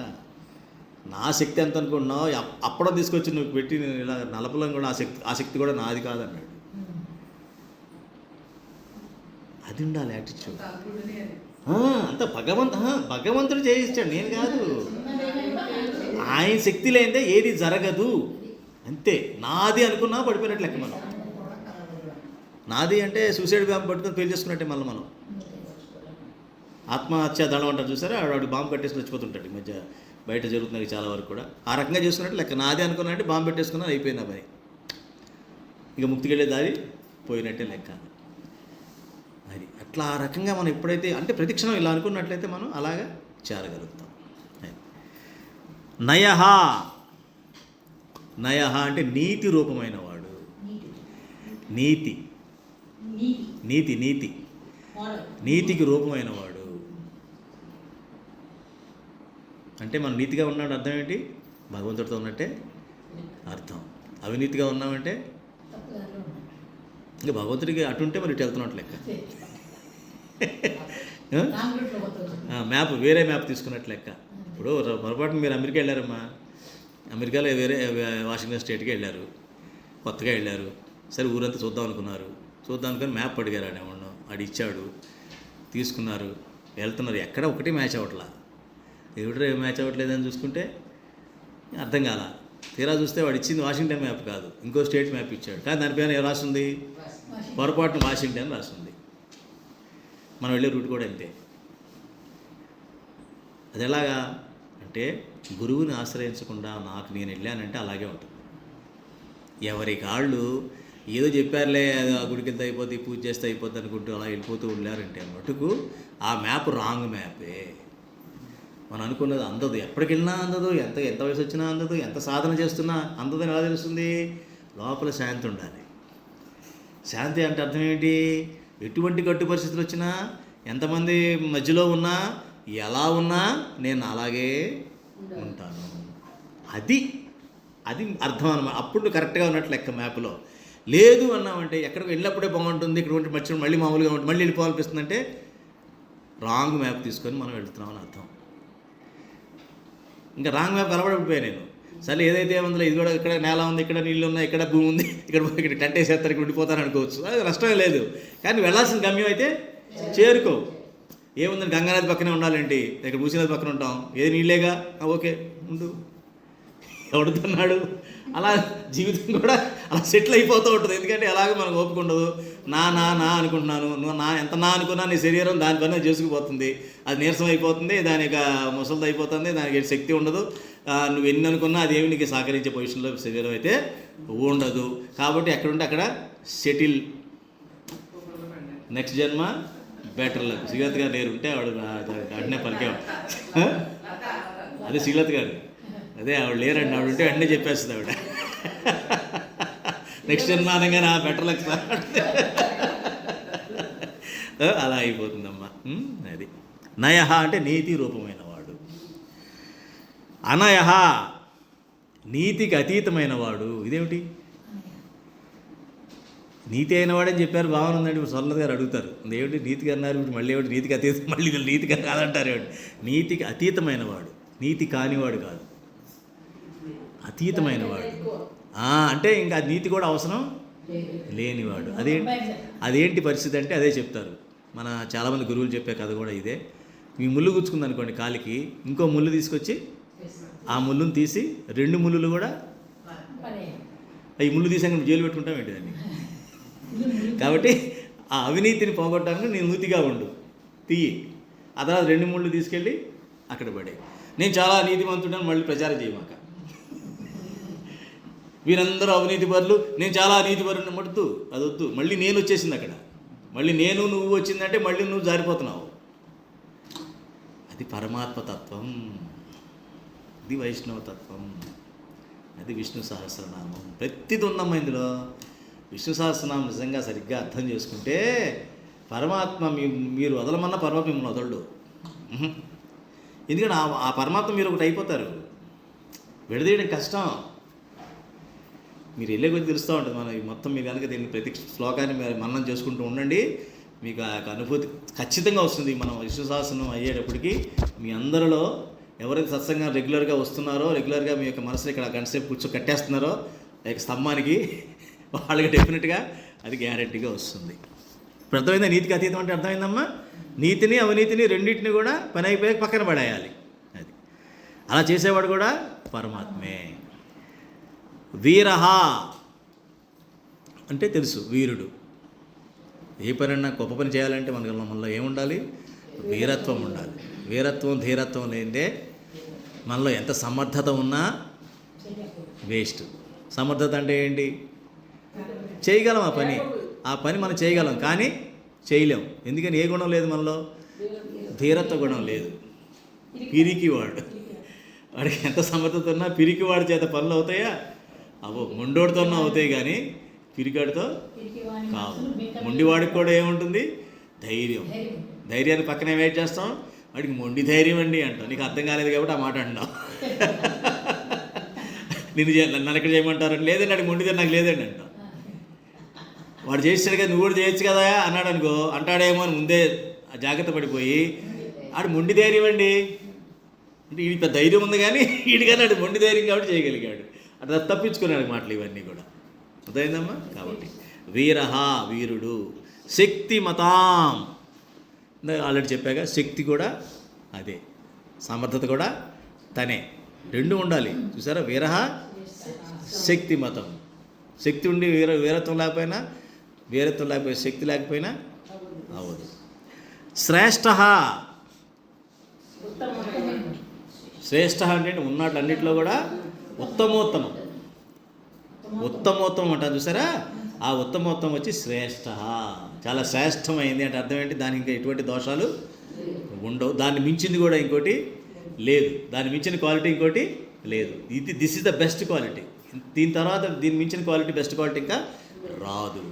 నా శక్తి ఎంత అనుకుంటున్నావు, అప్పడం తీసుకొచ్చి నువ్వు పెట్టి నేను ఇలా నలపలం కూడా ఆ శక్తి కూడా నాది కాదన్నాడు. అది ఉండాలి యాటిట్యూడ్. అంత భగవంతుడు చేయిస్తాడు, నేను కాదు. ఆయన శక్తి లేనిదే ఏది జరగదు. అంతే. నాది అనుకున్నా పడిపోయినట్టు లెక్క. మనం నాది అంటే సూసైడ్ బాంబు పట్టుకొని పెళ్లి చేసుకున్నట్టే. మళ్ళీ మనం ఆత్మహత్య దళం అంటారు చూసారా, వాడు బాంబు కట్టేసి చచ్చిపోతుంటాడు. ఈ మధ్య బయట జరుగుతున్నాయి చాలా వరకు కూడా. ఆ రకంగా చేసుకున్నట్టు లెక్క. నాది అనుకున్నట్టే బాంబు పెట్టేసుకున్నా, అయిపోయింది ఆ పని. ఇక ముక్తికెళ్ళే దారి పోయినట్టే లెక్క. అది అట్లా ఆ రకంగా మనం ఎప్పుడైతే అంటే ప్రతిక్షణం ఇలా అనుకున్నట్లయితే మనం అలాగా చేరగలుగుతాం. నయః అంటే నీతి రూపమైన వాడు. నీతికి రూపమైన వాడు అంటే మనం నీతిగా ఉన్నాడు అర్థం ఏంటి? భగవంతుడితో ఉన్నట్టే అర్థం. అవినీతిగా ఉన్నామంటే ఇంకా భగవంతుడికి అటుంటే మరి ఇటు వెళ్తున్నట్టు లెక్క. మ్యాప్, వేరే మ్యాప్ తీసుకున్నట్టు లెక్క. ఇప్పుడు పొరపాటున మీరు అమెరికా వెళ్ళారమ్మా, అమెరికాలో వేరే వాషింగ్టన్ స్టేట్కి వెళ్ళారు, కొత్తగా వెళ్ళారు. సరే ఊరంతా చూద్దాం అనుకుని మ్యాప్ అడిగారు. ఆడేమన్నా ఆడు ఇచ్చాడు, తీసుకున్నారు, వెళ్తున్నారు. ఎక్కడ ఒకటి మ్యాచ్ అవ్వట్లా. ఎవడో మ్యాచ్ అవ్వట్లేదని చూసుకుంటే అర్థం కాల. తీరా చూస్తే వాడు ఇచ్చింది వాషింగ్టన్ మ్యాప్ కాదు, ఇంకో స్టేట్ మ్యాప్ ఇచ్చాడు. కానీ దానిపైన ఏం రాస్తుంది? పొరపాటున వాషింగ్టన్ రాస్తుంది. మనం వెళ్ళే రూట్ కూడా అంతే. అది ఎలాగా అంటే గురువుని ఆశ్రయించకుండా నాకు నేను వెళ్ళానంటే అలాగే ఉంటుంది. ఎవరి కాళ్ళు ఏదో చెప్పారులే, ఆ గుడికి వెళ్తే అయిపోద్ది, పూజ చేస్తే అయిపోద్ది అనుకుంటూ అలా వెళ్ళిపోతూ వెళ్ళారంటే మటుకు ఆ మ్యాప్ రాంగ్ మ్యాపే. మనం అనుకున్నది అందదు, ఎప్పటికి వెళ్ళినా అందదు, ఎంత వయసు వచ్చినా అందదు, ఎంత సాధన చేస్తున్నా అందదని ఎలా తెలుస్తుంది? లోపల శాంతి ఉండాలి. శాంతి అంటే అర్థం ఏంటి? ఎటువంటి కట్టు పరిస్థితులు వచ్చినా, ఎంతమంది మధ్యలో ఉన్నా, ఎలా ఉన్నా నేను అలాగే ఉంటాను. అది అర్థం అన్నమాట. అప్పుడు కరెక్ట్గా ఉన్నట్లు లెక్క మ్యాప్లో. లేదు అన్నామంటే ఎక్కడికి వెళ్ళినప్పుడే బాగుంటుంది, ఇక్కడ మర్చి మళ్ళీ మామూలుగా ఉంటుంది, మళ్ళీ వెళ్ళిపోవాలనిపిస్తుంది అంటే రాంగ్ మ్యాప్ తీసుకొని మనం వెళ్తున్నామని అర్థం. ఇంకా రాంగ్ మ్యాప్ అలవాటు పడిపోయాను నేను. సరే ఏదైతే ఏముందో ఇది కూడా ఇక్కడ నేల ఉంది, ఇక్కడ నీళ్ళు ఉన్నాయి, ఇక్కడ భూమి ఉంది, ఇక్కడ టెంట్ వేసేస్తారు, ఇక్కడ ఉండిపోతారు అనుకోవచ్చు, అది నష్టమే లేదు. కానీ వెళ్ళాల్సిన గమ్యం అయితే చేరుకో. ఏముందని గంగానది పక్కనే ఉండాలంటే ఇక్కడ మూసీనది పక్కన ఉంటాం, ఏది నీళ్ళేగా, ఓకే ఉండు, ఎవడుతున్నాడు. అలా జీవితం కూడా అలా సెటిల్ అయిపోతూ ఉంటుంది. ఎందుకంటే అలాగే మనకు ఓపిక ఉండదు. నా అనుకుంటున్నాను, నువ్వు ఎంత అనుకున్నా నీ శరీరం దాని పైన చేసుకుపోతుంది, అది నీరసం అయిపోతుంది, దానికి ముసలిది అయిపోతుంది, దానికి శక్తి ఉండదు. నువ్వు ఎన్ని అనుకున్నా అదేమి నీకు సహకరించే పొజిషన్లో శరీరం అయితే ఉండదు. కాబట్టి ఎక్కడుంటే అక్కడ సెటిల్. నెక్స్ట్ జన్మ బెటర్ లక్. శ్రీలత గారు లేరు ఉంటే ఆవిడ అడ్నే పలికేవాడు. అదే శ్రీలత గారు, అదే ఆవిడ లేరండి, ఆవిడ ఉంటే అన్నీ చెప్పేస్తుంది ఆవిడ. నెక్స్ట్ జన్మ అనగానే బెటర్ లక్ అలా అయిపోతుందమ్మా. అది నయహ అంటే నీతి రూపమైన వాడు, అనయహ నీతికి అతీతమైన వాడు. ఇదేమిటి నీతి అయిన వాడని చెప్పారు, బాగుందండి. ఇప్పుడు సొల్లది గారు అడుగుతారు, ఏమిటి నీతిగా అన్నారు, ఇప్పుడు మళ్ళీ ఏమిటి నీతికి అతీతం, మళ్ళీ నీతిగా కాదంటారు ఏమిటి. నీతికి అతీతమైన వాడు, నీతి కానివాడు కాదు, అతీతమైన వాడు. అంటే ఇంకా నీతి కూడా అవసరం లేనివాడు. అదేంటి పరిస్థితి అంటే అదే చెప్తారు మన చాలామంది గురువులు చెప్పే కథ కూడా ఇదే. మీ ముళ్ళు గుచ్చుకుంది అనుకోండి కాలికి, ఇంకో ముళ్ళు తీసుకొచ్చి ఆ ముళ్ళును తీసి 2 ముళ్ళులు కూడా ఈ ముళ్ళు తీసాక జైలు పెట్టుకుంటాం ఏంటి దాన్ని. కాబట్టి ఆ అవినీతిని పోగొట్టడానికి నేను నీతిగా ఉండు, తీయి. ఆ తర్వాత 2 ముళ్ళు తీసుకెళ్ళి అక్కడ పడే. నేను చాలా నీతిమంతుడని మళ్ళీ ప్రచారం చేయమాక. వీరందరూ అవినీతి పరులు, నేను చాలా నీతి పరుని మడుతూ అది వద్దు. మళ్ళీ నేను వచ్చేసింది అక్కడ, మళ్ళీ నేను నువ్వు వచ్చిందంటే మళ్ళీ నువ్వు జారిపోతున్నావు. అది పరమాత్మ తత్వం, ఇది వైష్ణవ తత్వం, అది విష్ణు సహస్రనామం. ప్రతిది ఉందమ్మా ఇందులో. విష్ణు సహస్రనామం నిజంగా సరిగ్గా అర్థం చేసుకుంటే పరమాత్మ మీరు వదలమన్నా పరమాత్మ మిమ్మల్ని వదలడు. ఎందుకంటే ఆ పరమాత్మ మీరు ఒకటి అయిపోతారు, విడదీయడం కష్టం. మీరు వెళ్ళే కొద్ది తెలుస్తూ ఉంటుంది. మన మొత్తం మీరు కనుక దీన్ని ప్రతి శ్లోకాన్ని మీరు మననం చేసుకుంటూ ఉండండి, మీకు ఆ అనుభూతి ఖచ్చితంగా వస్తుంది. మనం విష్ణు సహస్రనామం అయ్యేటప్పటికి మీ అందరిలో ఎవరైతే సత్సంగం రెగ్యులర్గా వస్తున్నారో, రెగ్యులర్గా మీ యొక్క మనసులో ఇక్కడ గంట సేపు కట్టేస్తున్నారో స్తంభానికి, వాళ్ళకి డెఫినెట్గా అది గ్యారెంటీగా వస్తుంది. ఇప్పుడు అర్థమైందా నీతికి అతీతం అంటే? అర్థమైందమ్మా. నీతిని అవినీతిని రెండింటిని కూడా పని అయిపోయాక పక్కన పడేయాలి. అది అలా చేసేవాడు కూడా పరమాత్మే. వీరహ అంటే తెలుసు, వీరుడు. ఏ పనైనా గొప్ప పని చేయాలంటే మనలో ఏముండాలి? వీరత్వం ఉండాలి. వీరత్వం ధీరత్వం లేనిదే మనలో ఎంత సమర్థత ఉన్నా వేస్ట్. సమర్థత అంటే ఏంటి? చేయగలం ఆ పని మనం చేయగలం, కానీ చేయలేం. ఎందుకని? ఏ గుణం లేదు మనలో, ధీరత్వ గుణం లేదు. పిరికివాడు, వాడికి ఎంత సమర్థత ఉన్నా పిరికివాడి చేత పనులు అవుతాయా? మొండోడితోనే అవుతాయి, కానీ పిరికాడితో కావు. మొండివాడికి కూడా ఏముంటుంది? ధైర్యం. ధైర్యాన్ని పక్కనే వెయిట్ చేస్తాం, వాడికి మొండి ధైర్యం అండి అంటాం. నీకు అర్థం కాలేదు కాబట్టి ఆ మాట అంటాం. నన్ను ఎక్కడ చేయమంటారు? లేదండి వాడికి మొండి ధైర్యం నాకు లేదండి అంటాం. వాడు చేసాడు కదా, నువ్వు కూడా చేయొచ్చు కదా అన్నాడు అనుకో, అంటాడేమో అని ముందే జాగ్రత్త పడిపోయి ఆడు మొండి ధైర్యం అండి అంటే వీడి పెద్ద ధైర్యం ఉంది, కానీ వీడికన్నా ఆడు మొండి ధైర్యం కాబట్టి చేయగలిగాడు. అట్లా తప్పించుకున్నాడు మాటలు ఇవన్నీ కూడా. అర్థమైందమ్మా? కాబట్టి వీరహ వీరుడు, శక్తిమతాం ఆల్రెడీ చెప్పాక, శక్తి కూడా అదే, సమర్థత కూడా తనే, రెండు ఉండాలి. చూసారా? వీరహ శక్తిమతం. శక్తి ఉండి వీరత్వం లేకపోయినా, వీరత్వం లేకపోయినా శక్తి లేకపోయినా అవ్వదు. శ్రేష్ఠ, శ్రేష్ఠ అంటే ఉన్నట్లు అన్నింటిలో కూడా ఉత్తమోత్తమం. ఉత్తమోత్తమం అంటారు చూసారా? ఆ ఉత్తమోత్తమం వచ్చి శ్రేష్ఠ, చాలా శ్రేష్టమైంది అంటే అర్థం ఏంటి? దానికి ఇంకా ఎటువంటి దోషాలు ఉండవు. దాన్ని మించింది కూడా ఇంకోటి లేదు, దాన్ని మించిన క్వాలిటీ ఇంకోటి లేదు. This is the best quality. దీని తర్వాత దీన్ని మించిన క్వాలిటీ, బెస్ట్ క్వాలిటీ ఇంకా రాదు.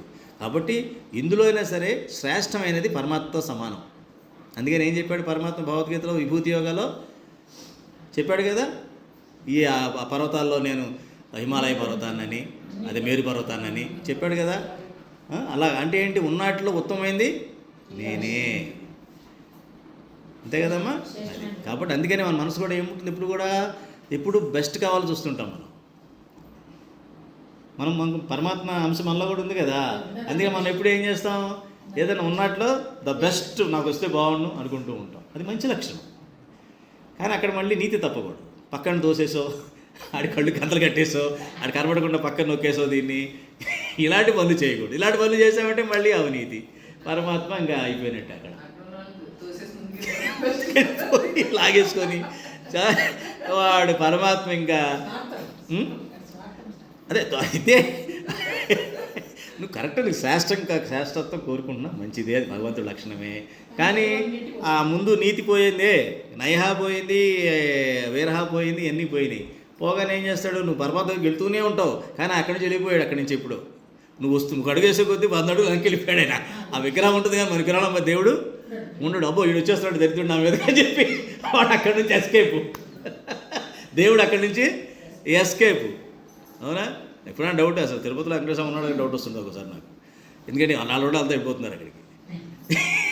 కాబట్టి ఇందులో అయినా సరే శ్రేష్టమైనది పరమాత్మతో సమానం. అందుకని ఏం చెప్పాడు పరమాత్మ భగవద్గీతలో విభూతి యోగాలో చెప్పాడు కదా, ఈ పర్వతాల్లో నేను హిమాలయ పర్వతాన్నని, అదే మేరు పర్వతాన్నని చెప్పాడు కదా. అలా అంటే ఏంటి? ఉన్నట్లో ఉత్తమమైంది నేనే, అంతే కదమ్మా. అది కాబట్టి అందుకనే మన మనసు కూడా ఏముంటుంది? ఇప్పుడు కూడా ఎప్పుడు బెస్ట్ కావాలో చూస్తుంటాం మనకు పరమాత్మ అంశం మనలో కూడా ఉంది కదా. అందుకే మనం ఎప్పుడు ఏం చేస్తాం, ఏదైనా ఉన్నట్లో ద బెస్ట్ నాకు వస్తే బాగుండు అనుకుంటూ ఉంటాం. అది మంచి లక్షణం. కానీ అక్కడ మళ్ళీ నీతి తప్పకూడదు. పక్కన దోసేసో, ఆడి కళ్ళు కంతలు కట్టేసో, ఆడి కనబడకుండా పక్కన నొక్కేసో దీన్ని, ఇలాంటి పనులు చేయకూడదు. ఇలాంటి పనులు చేసామంటే మళ్ళీ అవినీతి. పరమాత్మ ఇంకా అయిపోయినట్టు అక్కడ లాగేసుకొని వాడు పరమాత్మ ఇంకా అదే అయితే నువ్వు కరెక్ట్, నీకు శ్రేష్టత్వం కోరుకుంటున్నా, మంచిదే, అది భగవంతుడి లక్షణమే. కానీ ఆ ముందు నీతి పోయిందే, నయహా పోయింది, వీరహా పోయింది, అన్నీ పోయినాయి. పోగానే ఏం చేస్తాడు, నువ్వు పరమాత్మకి వెళ్తూనే ఉంటావు. కానీ అక్కడి నుంచి వెళ్ళిపోయాడు. అక్కడి నుంచి ఇప్పుడు నువ్వు అడుగేసే కొద్దీ 100 అడుగులు వెనక్కి వెళ్ళిపోయాడు ఆయన. ఆ విగ్రహం ఉంటుంది కానీ మన విగ్రహంలో దేవుడు ఉండడు. అబ్బో వీడు వచ్చేస్తున్నాడు దరిద్రుడు నా మీద అని చెప్పి వాడు అక్కడి నుంచి ఎస్కేపు. దేవుడు అక్కడి నుంచి ఎస్కేపు. అవునా? ఎప్పుడైనా డౌట్ అసలు తిరుపతిలో వెంకటేశ్వర ఉన్నాడు డౌట్ వస్తుంది ఒకసారి నాకు. ఎందుకంటే 4 రోజులు అంతా వెళ్ళిపోతున్నారు అక్కడికి.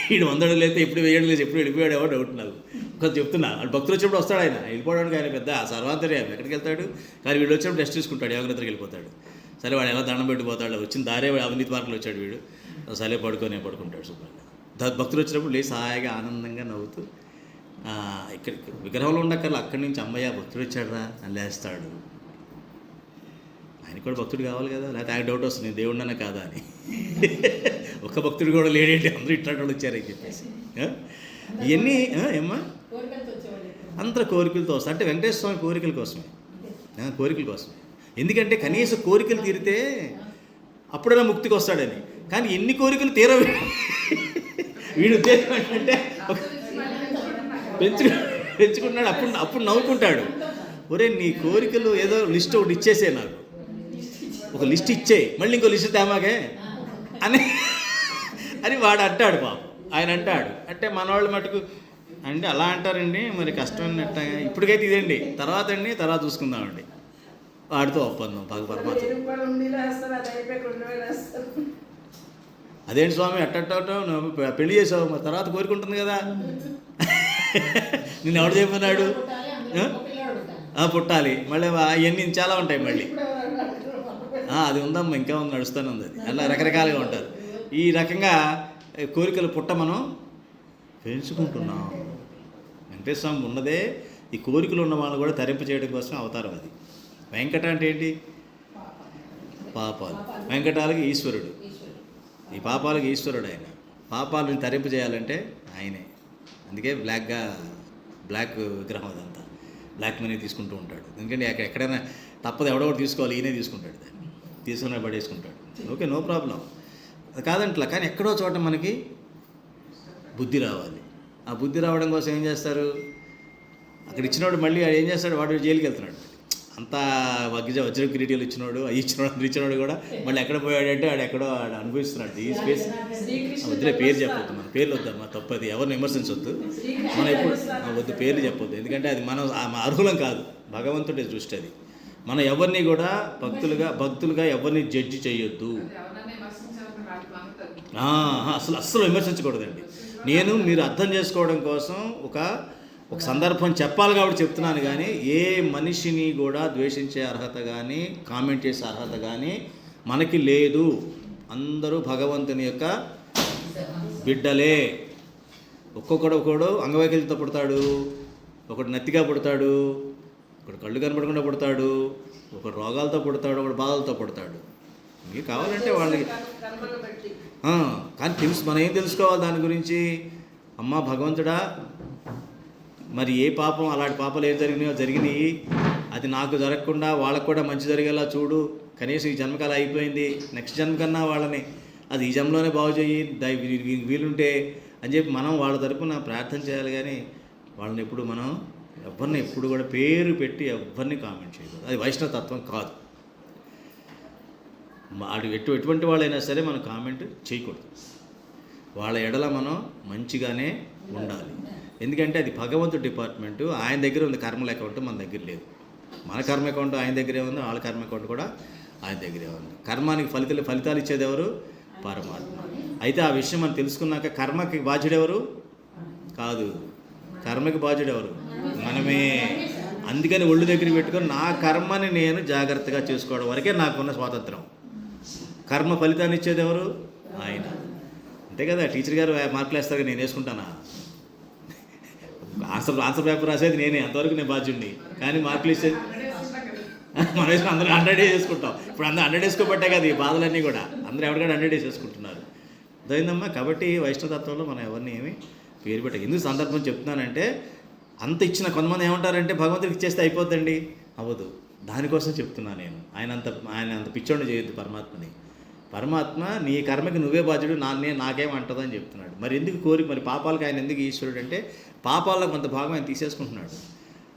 వీడు 100 అడుగులు అయితే ఎప్పుడు 1000 అడుగులు ఎప్పుడు వెళ్ళిపోయాడు ఎవరు డౌట్ నాకు. కొంచెం చెప్తున్నా, వాళ్ళు భక్తులు వచ్చినప్పుడు వస్తాడు ఆయన. వెళ్ళిపోవడానికి ఆయన పెద్ద సర్వాంతర్యామి, ఎక్కడికి వెళ్తాడు. కానీ వీళ్ళు వచ్చినప్పుడు టెస్ట్ తీసుకుంటాడు, యోగనిద్రకి వెళ్ళిపోతాడు. సరే వాడు ఎలా దండం పెట్టిపోతాడు, వచ్చిన దారే అవినీతి మార్గంలో వచ్చాడు వీడు. సరే పడుకుంటాడు శుభ్రంగా. భక్తులు వచ్చినప్పుడు లేచి హాయిగా ఆనందంగా నవ్వుతూ ఇక్కడ విగ్రహంలో ఉండక్కర్లా, అక్కడి నుంచి అమ్మయ్య భక్తుడు వచ్చాడురా అని లేస్తాడు. ఆయన కూడా భక్తుడు కావాలి కదా, లేకపోతే ఆయన డౌట్ వస్తుంది, నేను దేవుడినన్నా కాదా అని. ఒక్క భక్తుడు కూడా లేడేంటి, అందరూ ఇట్లాంటి వాళ్ళు వచ్చారని చెప్పేసి. ఇవన్నీ ఏమ్మా అంత కోరికలతో వస్తాయి. అంటే వెంకటేశ్వర స్వామి కోరికల కోసమే. ఎందుకంటే కనీసం కోరికలు తీరితే అప్పుడైనా ముక్తికి వస్తాడని. కానీ ఎన్ని కోరికలు తీరవు. వీడు ఉద్దేశం ఏంటంటే పెంచుకున్నాడు. అప్పుడు నవ్వుకుంటాడు, ఒరే నీ కోరికలు ఏదో లిస్ట్ ఒకటి ఇచ్చేసే, నాకు ఒక లిస్ట్ ఇచ్చేయి, మళ్ళీ ఇంకో లిస్ట్ తేమాగే అని వాడు అంటాడు. పాపం ఆయన అంటాడు. అంటే మనవాళ్ళు మటుకు అంటే అలా అంటారండి, మరి కష్టమైనట్ట. ఇప్పటికైతే ఇదండి, తర్వాత చూసుకుందామండి. వాడితో ఒప్పందం పరమాత్మ. అదేంటి స్వామి అట్ట పెళ్లి చేసావు, మరి తర్వాత కోరుకుంటుంది కదా. నిన్ను ఎవడు చెప్పన్నాడు పుట్టాలి, మళ్ళీ అవన్నీ చాలా ఉంటాయి మళ్ళీ. అది ఉందమ్మా, ఇంకా ఉంది, నడుస్తూనే ఉంది. అది అలా రకరకాలుగా ఉంటారు. ఈ రకంగా కోరికలు మనం పెంచుకుంటున్నాం. వెంకటేశ్వర స్వామి ఉన్నదే ఈ కోరికలు ఉన్న వాళ్ళు కూడా తరింప చేయడం కోసం అవతారం. అది వెంకట అంటే ఏంటి, పాపాలు. వెంకటాలకి ఈశ్వరుడు, ఈ పాపాలకి ఈశ్వరుడు ఆయన. పాపాలను తరింప చేయాలంటే ఆయనే. అందుకే బ్లాక్ విగ్రహం అదంతా. బ్లాక్ మనీ తీసుకుంటూ ఉంటాడు. ఎందుకంటే ఎక్కడైనా తప్పదు, ఎవడో తీసుకోవాలి, ఈయనే తీసుకుంటాడు. దాన్ని తీసుకుని పడేసుకుంటాడు. ఓకే, నో ప్రాబ్లం, అది కాదంట్లా. కానీ ఎక్కడో చోట మనకి బుద్ధి రావాలి. ఆ బుద్ధి రావడం కోసం ఏం చేస్తారు, అక్కడ ఇచ్చినోడు మళ్ళీ ఏం చేస్తాడు, వాడు జైలుకి వెళ్తున్నాడు. అంతా వజ్ర కిరీటీలు ఇచ్చినోడు, అందరు ఇచ్చినోడు కూడా మళ్ళీ ఎక్కడ పోయాడంటే ఎక్కడో అనుభవిస్తున్నాడు. ఈ స్పేస్ వద్దులే, పేరు చెప్పొద్దు, మన పేర్లు వద్దమ్మా, తప్పది, ఎవరిని విమర్శించవద్దు. మనం ఎప్పుడు వద్దు, పేర్లు చెప్పొద్దు. ఎందుకంటే అది మనం అర్హులం కాదు, భగవంతుడి దృష్టి అది. మనం ఎవరిని కూడా భక్తులుగా ఎవరిని జడ్జి చేయొద్దు. అస్సలు విమర్శించకూడదండి. మీరు అర్థం చేసుకోవడం కోసం ఒక సందర్భం చెప్పాలి కాబట్టి చెప్తున్నాను. కానీ ఏ మనిషిని కూడా ద్వేషించే అర్హత కానీ కామెంట్ చేసే అర్హత కానీ మనకి లేదు. అందరూ భగవంతుని యొక్క బిడ్డలే. ఒక్కొక్కడు అంగవైకల్యంతో పుడతాడు, ఒకడు నత్తిగా పుడతాడు, ఒకడు కళ్ళు కనపడకుండా పుడతాడు, ఒకడు రోగాలతో పుడతాడు, ఒకడు బాధలతో పుడతాడు. మీకు కావాలంటే వాళ్ళకి కానీ మనం ఏం తెలుసుకోవాలి దాని గురించి. అమ్మ భగవంతుడా, మరి ఏ పాపం, అలాంటి పాపాలు ఏం జరిగినాయి, అది నాకు జరగకుండా వాళ్ళకు కూడా మంచి జరిగేలా చూడు. కనీసం ఈ జన్మకాలం అయిపోయింది, నెక్స్ట్ జన్మకన్నా వాళ్ళని అది ఈ జన్మలోనే బాగు చేయి, వీలుంటే అని చెప్పి మనం వాళ్ళ తరపున ప్రార్థన చేయాలి. కానీ వాళ్ళని ఎవరిని ఎప్పుడు కూడా పేరు పెట్టి ఎవరిని కామెంట్ చేయకూడదు. అది వైష్ణవతత్వం కాదు. ఎటువంటి వాళ్ళైనా సరే మనం కామెంట్ చేయకూడదు. వాళ్ళ ఎడల మనం మంచిగానే ఉండాలి. ఎందుకంటే అది భగవంతుడి డిపార్ట్మెంటు. ఆయన దగ్గర ఉంది కర్మల అకౌంట్, మన దగ్గర లేదు. మన కర్మ అకౌంట్ ఆయన దగ్గరే ఉంది, వాళ్ళ కర్మ అకౌంట్ కూడా ఆయన దగ్గరే ఉంది. కర్మానికి ఫలితాలు ఇచ్చేది ఎవరు? పరమాత్మ. అయితే ఆ విషయం మనం తెలుసుకున్నాక కర్మకి బాధ్యుడు ఎవరు? కాదు, కర్మకి బాధ్యుడు ఎవరు? మనమే. అందుకని ఒళ్ళు దగ్గర పెట్టుకొని నా కర్మని నేను జాగ్రత్తగా చేసుకోవడం వరకే నాకున్న స్వాతంత్రం. కర్మ ఫలితాన్ని ఇచ్చేది ఎవరు? ఆయన. అంతే కదా, టీచర్ గారు మార్కులు వేస్తారు, నేను వేసుకుంటానా? ఆన్సర్ పేపర్ రాసేది నేనే, అంతవరకు నేను బాధ్యుడిని. కానీ మార్కులు ఇచ్చేది మనం వేసుకుని అందరూ 100 వేసుకుంటాం. ఇప్పుడు అందరూ 100 వేసుకోబట్టే కదా ఈ బాధలన్నీ కూడా. అందరూ ఎవరికైనా 100 వేసేసుకుంటున్నారు. అర్థమైందమ్మా? కాబట్టి వైష్ణవతత్వంలో మనం ఎవరిని ఏమి పేరు పెట్టాలి. ఎందుకు సందర్భం చెప్తున్నానంటే, అంత ఇచ్చిన కొంతమంది ఏమంటారంటే భగవంతుడికి ఇచ్చేస్తే అయిపోద్దండి. అవ్వదు. దానికోసం చెప్తున్నా నేను. ఆయన అంత పిచ్చోడిని చేయొద్దు పరమాత్మని. పరమాత్మ నీ కర్మకి నువ్వే బాధ్యుడు, నాకేం అంటదని చెప్తున్నాడు. మరి ఎందుకు కోరి, మరి పాపాలకు ఆయన ఎందుకు ఈశ్వరుడు అంటే, పాపాల్లో కొంత భాగం ఆయన తీసేసుకుంటున్నాడు.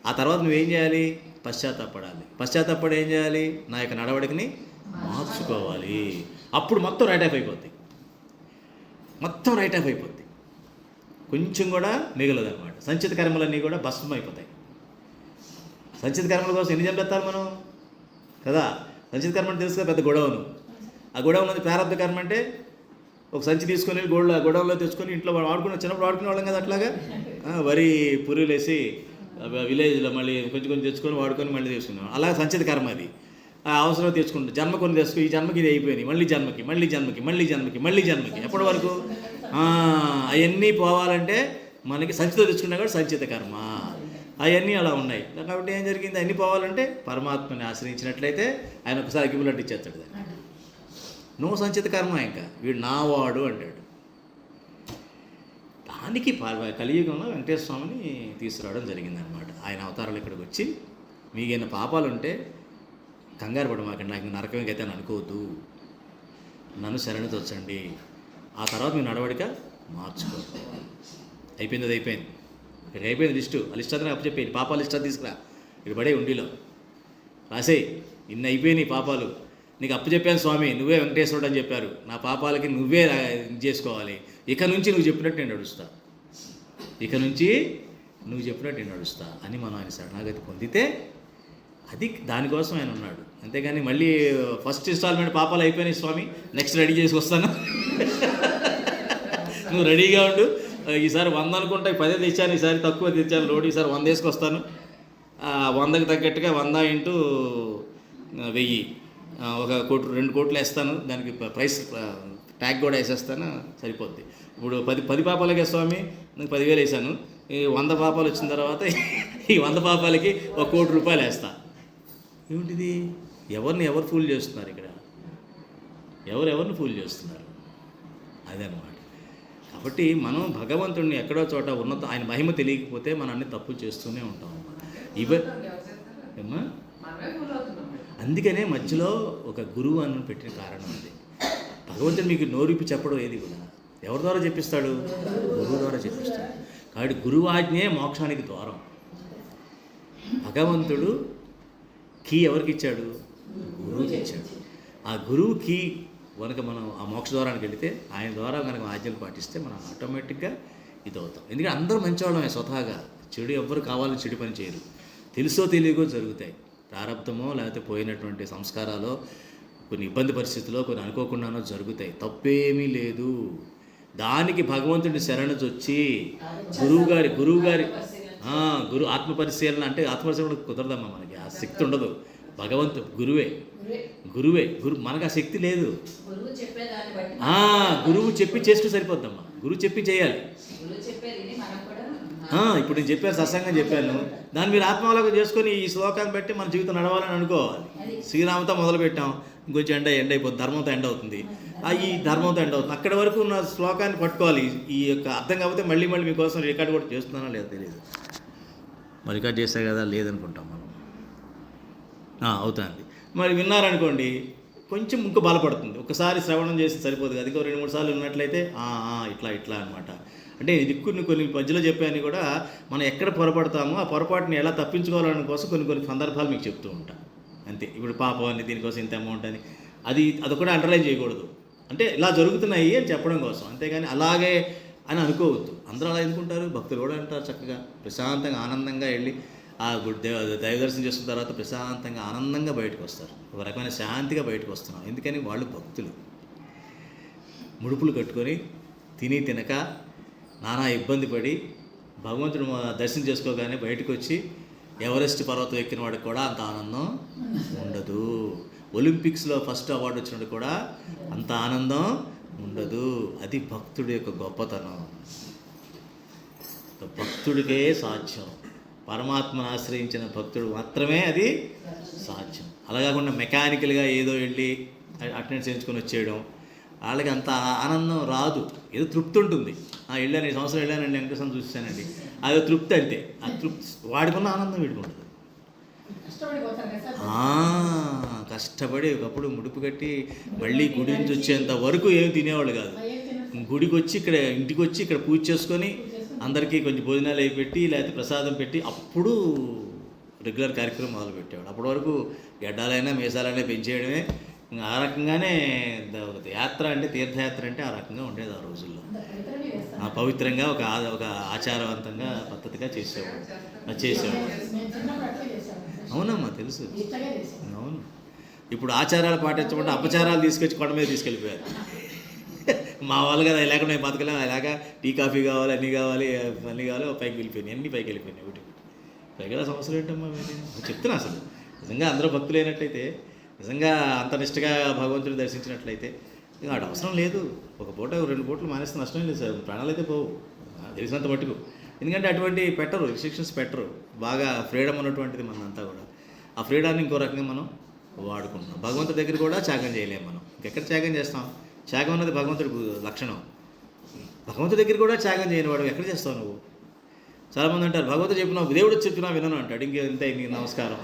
ఆ తర్వాత నువ్వేం చేయాలి? పశ్చాత్తాపడాలి. పశ్చాత్తాపడి ఏం చేయాలి? నా యొక్క నడవడికని మార్చుకోవాలి. అప్పుడు మొత్తం రైట్ ఆఫ్ అయిపోద్ది. మొత్తం రైట్ ఆఫ్ అయిపోద్ది. కొంచెం కూడా మిగలదు అనమాట. సంచిత కర్మలన్నీ కూడా భస్మం అయిపోతాయి. సంచిత కర్మల కోసం ఎన్ని చంపేస్తారు మనం కదా? సంచిత కర్మ అంటే తెలుసు కదా, పెద్ద గొడవను. ఆ గొడవ ఉన్నది ప్రారంభ కర్మ అంటే ఒక సంచి తీసుకొని గొడవలో తెచ్చుకొని ఇంట్లో చిన్నప్పుడు వాడుకునే వాళ్ళం కదా అట్లాగా. వరి పురులు వేసి విలేజ్లో మళ్ళీ కొంచెం తెచ్చుకొని వాడుకొని మళ్ళీ తీసుకున్నాం. అలా సంచిత కర్మ అది. అవసరం తెచ్చుకుంటాం. జన్మ కొన్ని తెచ్చుకో, ఈ జన్మకి ఇది అయిపోయినాయి, మళ్ళీ జన్మకి ఎప్పటి వరకు? అవన్నీ పోవాలంటే మనకి సంచితో తెచ్చుకున్నా కూడా సంచిత కర్మ. అవన్నీ అలా ఉన్నాయి. కాబట్టి ఏం జరిగింది? అన్నీ పోవాలంటే పరమాత్మని ఆశ్రయించినట్లయితే ఆయన ఒకసారి అగ్గిపుల్లట్టు ఇచ్చేస్తాడు. నువ్వు సంచిత కర్మ, ఇంకా వీడు నావాడు అంటాడు. దానికి కలియుగంలో వెంకటేశ్వర స్వామిని తీసుకురావడం జరిగిందనమాట. ఆయన అవతారాలు ఇక్కడికి వచ్చి, మీకైనా పాపాలు ఉంటే కంగారు పడమాకండి, నాకు నరకమేకైతే అని అనుకోవద్దు, నన్ను శరణితో వచ్చండి, ఆ తర్వాత మీ నడవడిక మార్చుకో. అయిపోయింది, అది అయిపోయింది. ఇక్కడ అయిపోయింది లిస్టు. ఆ లిస్ట్ అంతా అప్పు చెప్పేది. పాపాలు లిస్ట్ అది తీసుకురా, ఇక్కడ పడే ఉండిలో రాసేయి. ఇన్ని అయిపోయినాయి పాపాలు, నీకు అప్పు చెప్పాను స్వామి, నువ్వే వెంకటేశ్వరుడు అని చెప్పారు, నా పాపాలకి నువ్వే చేసుకోవాలి. ఇక నుంచి నువ్వు చెప్పినట్టు నేను నడుస్తా, అని మనం ఆయన శరణాగతి పొందితే అది దానికోసం ఆయన ఉన్నాడు. అంతేగాని మళ్ళీ ఫస్ట్ ఇన్స్టాల్మెంట్ పాపాలు అయిపోయినాయి స్వామి, నెక్స్ట్ రెడీ చేసి వస్తాను, నువ్వు రెడీగా ఉండు, ఈసారి 100 అనుకుంటా, 10 తెచ్చాను, ఈసారి తక్కువ తెచ్చాను లోడ్, ఈసారి 100 వేసుకొస్తాను, 100కి తగ్గట్టుగా 100 ఇంటూ 1000, 1 కోటి 2 కోట్లు వేస్తాను, దానికి ప్రైస్ ట్యాగ్ కూడా వేసేస్తాను, సరిపోద్ది. ఇప్పుడు 10 పాపాలకే స్వామి నేను 10,000 వేసాను, ఈ 100 పాపాలు వచ్చిన తర్వాత ఈ 100 పాపాలకి 1 కోటి రూపాయలు వేస్తా. ఏమిటిది? ఎవరు ఫూల్ చేస్తున్నారు ఇక్కడ? ఎవరిని ఫూల్ చేస్తున్నారు? అదనమాట. కాబట్టి మనం భగవంతుడిని ఎక్కడో చోట ఆయన మహిమ తెలియకపోతే మనం అన్ని తప్పులు చేస్తూనే ఉంటాం ఏమ్మా. అందుకనే మధ్యలో ఒక గురువు అని పెట్టిన కారణం అది. భగవంతుడు మీకు నోరిపి చెప్పడం ఏది కూడా ఎవరి ద్వారా చెప్పిస్తాడు? గురువు ద్వారా చెప్పిస్తాడు. కాబట్టి గురువు ఆజ్ఞే మోక్షానికి ద్వారం. భగవంతుడు కీ ఎవరికి ఇచ్చాడు? గురువుకి ఇచ్చాడు. ఆ గురువు కీ కనుక మనం ఆ మోక్ష ద్వారానికి వెళితే, ఆయన ద్వారా కనుక ఆజ్ఞలు పాటిస్తే మనం ఆటోమేటిక్గా ఇది అవుతాం. ఎందుకంటే అందరూ మంచివాళ్ళమే స్వతహాగా. చెడు ఎవ్వరు కావాలని చెడు పని చేయరు. తెలుసో తెలియకో జరుగుతాయి. ప్రారంధమో లేకపోతే పోయినటువంటి సంస్కారాలు, కొన్ని ఇబ్బంది పరిస్థితుల్లో, కొన్ని అనుకోకుండానో జరుగుతాయి. తప్పేమీ లేదు. దానికి భగవంతుడిని శరణొచ్చి గురువుగారి ఆత్మపరిశీలన అంటే, ఆత్మపరిశీలన కుదరదమ్మా మనకి, ఆ శక్తి ఉండదు. భగవంతుడు గురువే మనకు ఆ శక్తి లేదు. గురువు చెప్పి చేస్తూ సరిపోద్దమ్మా. గురువు చెప్పి చేయాలి. ఇప్పుడు నేను చెప్పాను, సత్సంగం చెప్పాను, దాన్ని మీరు ఆత్మలాగా చేసుకొని ఈ శ్లోకాన్ని బట్టి మన జీవితం నడవాలని అనుకోవాలి. శ్రీరామతో మొదలు పెట్టాం, ఇంకొంచెం ఎండ్ అయిపోతుంది, ధర్మంతో ఎండ్ అవుతుంది, ఈ ధర్మంతో ఎండ్ అవుతుంది. అక్కడి వరకు ఉన్న శ్లోకాన్ని పట్టుకోవాలి. ఈ యొక్క అర్థం కాకపోతే మళ్ళీ మీకోసం రికార్డ్ కూడా చేస్తున్నానో లేదో తెలియదు. మరి రికార్డ్ చేస్తే కదా లేదనుకుంటాం మనం. అవుతుంది. మరి విన్నారనుకోండి, కొంచెం ఇంకో బలపడుతుంది. ఒకసారి శ్రవణం చేసి సరిపోదు కదా, ఇంకో 2-3 సార్లు విన్నట్లయితే ఇట్లా అనమాట. అంటే కొన్ని మధ్యలో చెప్పాను కూడా, మనం ఎక్కడ పొరపడతామో ఆ పొరపాటుని ఎలా తప్పించుకోవాలని కోసం కొన్ని సందర్భాలు మీకు చెప్తూ ఉంటాను. అంతే. ఇప్పుడు పాపం అని దీనికోసం ఇంత అమౌంట్ అని అది కూడా అండర్లైన్ చేయకూడదు. అంటే ఇలా జరుగుతున్నాయి అని చెప్పడం కోసం, అంతేగాని అలాగే అని అనుకోవద్దు. అందరూ అలా ఎందుకుంటారు? భక్తులు కూడా అంటారు, చక్కగా ప్రశాంతంగా ఆనందంగా వెళ్ళి ఆ దైవ దర్శనం చేసుకున్న తర్వాత ప్రశాంతంగా ఆనందంగా బయటకు వస్తారు. ఒక రకమైన శాంతిగా బయటకు వస్తున్నాం. ఎందుకని? వాళ్ళు భక్తులు. ముడుపులు కట్టుకొని తినక నానా ఇబ్బంది పడి భగవంతుడు దర్శనం చేసుకోగానే బయటకు వచ్చి ఎవరెస్ట్ పర్వతం ఎక్కిన వాడికి కూడా అంత ఆనందం ఉండదు. ఒలింపిక్స్లో ఫస్ట్ అవార్డు వచ్చినట్టు కూడా అంత ఆనందం ఉండదు. అది భక్తుడి యొక్క గొప్పతనం. భక్తుడికే సాధ్యం. పరమాత్మను ఆశ్రయించిన భక్తుడు మాత్రమే అది సాధ్యం. అలా కాకుండా మెకానికల్గా ఏదో వెళ్ళి అటెండెన్స్ చేయించుకొని వచ్చేయడం, వాళ్ళకి అంత ఆనందం రాదు. ఏదో తృప్తి ఉంటుంది. వెళ్ళాను, ఈ సంవత్సరం వెళ్ళానండి, వెంకటేశ్వరం చూసానండి, అదో తృప్తి అంతే. ఆ తృప్తి వాడికున్న ఆనందం వీడికి ఉంటుంది. కష్టపడి ఒకప్పుడు ముడుపు కట్టి మళ్ళీ గుడి నుంచి వచ్చేంత వరకు ఏమి తినేవాళ్ళు కాదు. గుడికి వచ్చి ఇక్కడ ఇంటికి వచ్చి ఇక్కడ పూజ చేసుకొని అందరికీ కొంచెం భోజనాలు అవి పెట్టి లేకపోతే ప్రసాదం పెట్టి అప్పుడు రెగ్యులర్ కార్యక్రమం మొదలు పెట్టేవాడు. అప్పటి వరకు గడ్డాలైనా మీసాలైనా పెంచేయడమే. ఆ రకంగానే యాత్ర అంటే తీర్థయాత్ర అంటే ఆ రకంగా ఉండేది ఆ రోజుల్లో. పవిత్రంగా ఒక ఆచారవంతంగా పద్ధతిగా చేసేవాడు. అవునమ్మా, తెలుసు. అవును. ఇప్పుడు ఆచారాలు పాటించకుండా అపచారాలు తీసుకొచ్చి కొండ మీద తీసుకెళ్ళిపోయారు. మా వాళ్ళు కదా లేకుండా మేము బతకలేము, అలాగా టీ కాఫీ కావాలి, అన్నీ కావాలి, పైకి వెళ్ళిపోయినాయి, అన్నీ పైకి వెళ్ళిపోయినాయి. ఒకటి పైగా సమస్యలు ఏంటమ్మా చెప్తున్నా. అసలు నిజంగా అందరూ భక్తులు అయినట్లయితే, నిజంగా అంత నిష్టగా భగవంతుడిని దర్శించినట్లయితే ఇంకా వాటి అవసరం లేదు. ఒక పూట 2 పూటలు మానేస్తే నష్టం లేదు సార్. ప్రాణాలు అయితే పోవు తెలిసినంత మట్టుకు. ఎందుకంటే అటువంటి పెట్టరు, రిస్ట్రిక్షన్స్ పెట్టరు. బాగా ఫ్రీడమ్ ఉన్నటువంటిది మనంతా కూడా. ఆ ఫ్రీడాన్ని ఇంకో రకంగా మనం వాడుకుంటున్నాం. భగవంతుడి దగ్గర కూడా త్యాగం చేయలేము మనం. ఇంకెక్కడ త్యాగం చేస్తాం? త్యాగం అన్నది భగవంతుడి లక్షణం. భగవంతుడి దగ్గర కూడా త్యాగం చేయని వాడు ఎక్కడ చేస్తావు నువ్వు? చాలామంది అంటారు భగవంతుడు చెప్పినావు, దేవుడు చెప్పినా వినను అంటాడు. ఇంకెంత నీకు నమస్కారం.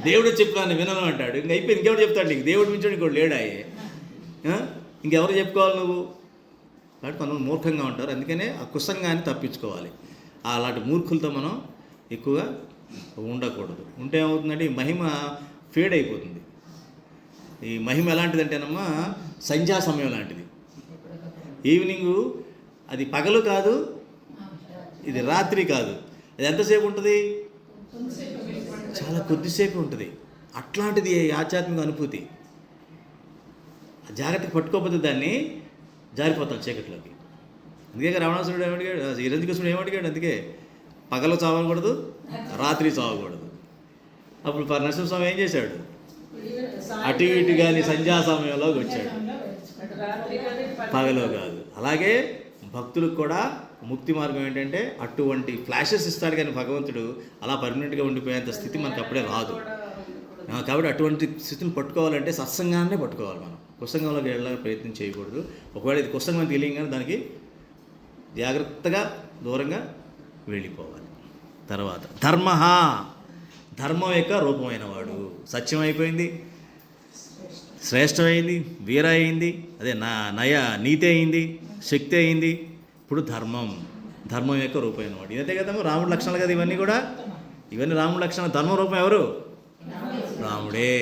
దేవుడు చెప్పినా వినను అంటాడు. ఇంక అయిపోయి ఇంకెవరు చెప్తాడు నీకు? దేవుడు మించాడు ఇంకోటి లేడాయే. ఇంకెవరు చెప్పుకోవాలి నువ్వు? కాబట్టి కొంతమంది మూర్ఖంగా ఉంటారు. అందుకనే ఆ కుసంగాన్ని తప్పించుకోవాలి. అలాంటి మూర్ఖులతో మనం ఎక్కువగా ఉండకూడదు. ఉంటే ఏమవుతుందంటే ఈ మహిమ ఫేడ్ అయిపోతుంది. ఈ మహిమ ఎలాంటిదంటేనమ్మా సంధ్యా సమయం లాంటిది. ఈవినింగు అది పగలు కాదు, ఇది రాత్రి కాదు. అది ఎంతసేపు ఉంటుంది? చాలా కొద్దిసేపు ఉంటుంది. అట్లాంటిది ఆధ్యాత్మిక అనుభూతి. జాగ్రత్తగా పట్టుకోకపోతే దాన్ని జారిపోతాడు చీకట్లోకి. అందుకే రావణాసురుడు ఏమడిగాడు, హిరణ్యకృష్ణుడు ఏమడిగాడు? అందుకే పగలు చావకూడదు, రాత్రి చావకూడదు. అప్పుడు నరసింహస్వామి ఏం చేశాడు? అటు ఇటు కానీ సంధ్యా సమయంలోకి వచ్చాడు, పగలో కాదు. అలాగే భక్తులకు కూడా ముక్తి మార్గం ఏంటంటే అటువంటి ఫ్లాషెస్ ఇస్తాడు కానీ భగవంతుడు అలా పర్మనెంట్గా ఉండిపోయేంత స్థితి మనకు అప్పుడే రాదు. కాబట్టి అటువంటి స్థితిని పట్టుకోవాలంటే సత్సంగాన్నే పట్టుకోవాలి మనం. కుసంగంలోకి వెళ్ళడానికి ప్రయత్నం చేయకూడదు. ఒకవేళ ఇది కుసంగం తెలియగానే దానికి జాగ్రత్తగా దూరంగా వెళ్ళిపోవాలి. తర్వాత ధర్మం యొక్క రూపమైన వాడు. సత్యం అయిపోయింది, శ్రేష్టమైంది, వీర అయింది, అదే నీతి అయింది, శక్తి అయింది. ఇప్పుడు ధర్మం యొక్క రూపమైన వాడు. ఇదంతే కదమ్మా రాముడి లక్షణాలు కదా ఇవన్నీ కూడా. ఇవన్నీ రాముడి లక్షణాలు. ధర్మ రూపం ఎవరు? రాముడే.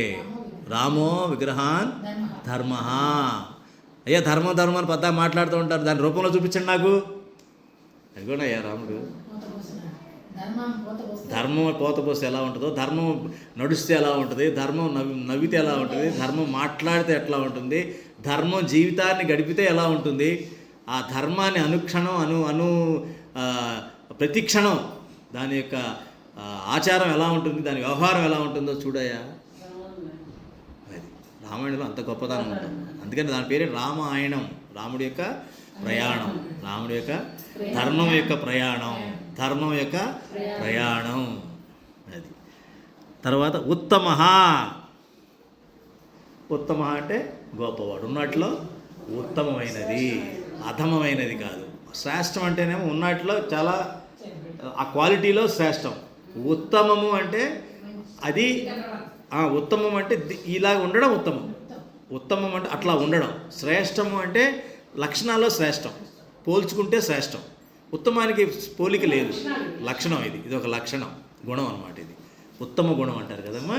రామో విగ్రహాన్ ధర్మ. అయ్యా ధర్మం అని పద్దా మాట్లాడుతూ ఉంటారు. దాని రూపంలో చూపించండి నాకు. అది కూడా అయ్యా రాముడు. ధర్మం పోతే ఎలా ఉంటుందో, ధర్మం నడుస్తే ఎలా ఉంటుంది, ధర్మం నవ్వితే ఎలా ఉంటుంది, ధర్మం మాట్లాడితే ఎట్లా ఉంటుంది, ధర్మం జీవితాన్ని గడిపితే ఎలా ఉంటుంది, ఆ ధర్మాన్ని అనుక్షణం ప్రతిక్షణం దాని యొక్క ఆచారం ఎలా ఉంటుంది, దాని వ్యవహారం ఎలా ఉంటుందో చూడయా. అది రామాయణంలో అంత గొప్పతనం ఉంటుంది. అందుకని దాని పేరే రామాయణం. రాముడి యొక్క ప్రయాణం, రాముడి యొక్క ధర్మం యొక్క ప్రయాణం. అది తర్వాత ఉత్తమ అంటే గొప్పవాడు. ఉన్నట్లో ఉత్తమమైనది, అధమమైనది కాదు. శ్రేష్టం అంటేనేమో ఉన్నట్లో చాలా ఆ క్వాలిటీలో శ్రేష్టం. ఉత్తమము అంటే అది ఉత్తమం అంటే ఇలాగ ఉండడం ఉత్తమం. ఉత్తమం అంటే అట్లా ఉండడం. శ్రేష్టము అంటే లక్షణాల్లో శ్రేష్టం, పోల్చుకుంటే శ్రేష్టం. ఉత్తమానికి పోలిక లేదు, లక్షణం. ఇది ఒక లక్షణం, గుణం అన్నమాట. ఇది ఉత్తమ గుణం అంటారు కదమ్మా.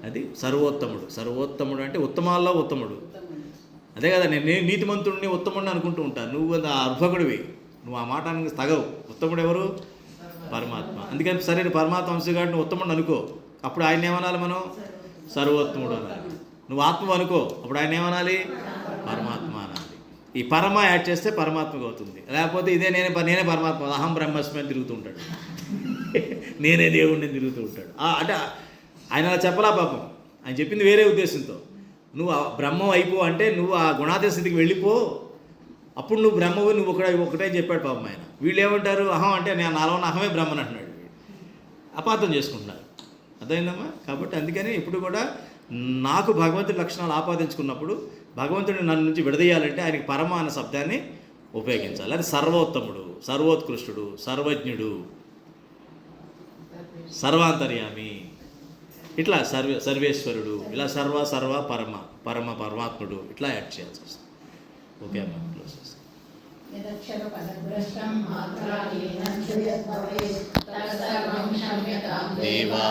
అది సర్వోత్తముడు అంటే ఉత్తమాల్లో ఉత్తముడు. అదే కదా, నేను నీతిమంతుడిని ఉత్తముడిని అనుకుంటూ ఉంటాను. నువ్వు అది అర్భకుడివి, నువ్వు ఆ మాట తగవు. ఉత్తముడు ఎవరు? పరమాత్మ. అందుకని సరే పరమాత్మ అంశగాడు నువ్వు ఉత్తముడు అనుకో, అప్పుడు ఆయన ఏమనాలి? మనం సర్వోత్తముడు అనాలి. నువ్వు ఆత్మ అనుకో, అప్పుడు ఆయన ఏమనాలి? పరమాత్మ అనాలి. ఈ పరమ యాడ్ చేస్తే పరమాత్మగా అవుతుంది. లేకపోతే ఇదే నేనే పరమాత్మ, అహం బ్రహ్మస్మి అని తిరుగుతూ ఉంటాడు, నేనే దేవుడిని తిరుగుతూ ఉంటాడు. అంటే ఆయన అలా చెప్పలా పాపం, ఆయన చెప్పింది వేరే ఉద్దేశంతో. నువ్వు బ్రహ్మం అయిపో అంటే నువ్వు ఆ గుణాతీత స్థితికి వెళ్ళిపో, అప్పుడు నువ్వు బ్రహ్మవు, నువ్వు ఒకటే అని చెప్పాడు పాపం ఆయన. వీళ్ళు ఏమంటారు, అహం అంటే నేను నాలో ఉన్న అహమే బ్రహ్మని అంటున్నాడు. అపార్థం చేసుకుంటున్నారు. అర్థమైందమ్మా? కాబట్టి అందుకని ఇప్పుడు కూడా నాకు భగవంతుడి లక్షణాలు ఆపాదించుకున్నప్పుడు భగవంతుడిని నన్ను నుంచి విడదీయాలంటే ఆయనకి పరమ అన్న శబ్దాన్ని ఉపయోగించాలి. అది సర్వోత్తముడు, సర్వోత్కృష్టుడు, సర్వజ్ఞుడు, సర్వాంతర్యామి, ఇట్లా సర్వేశ్వరుడు, ఇలా సర్వ పరమాత్ముడు, ఇట్లా యాడ్ చేయాల్సి వస్తుంది. ఓకే అమ్మా, క్లోజ్ చేస్తాం. దేవా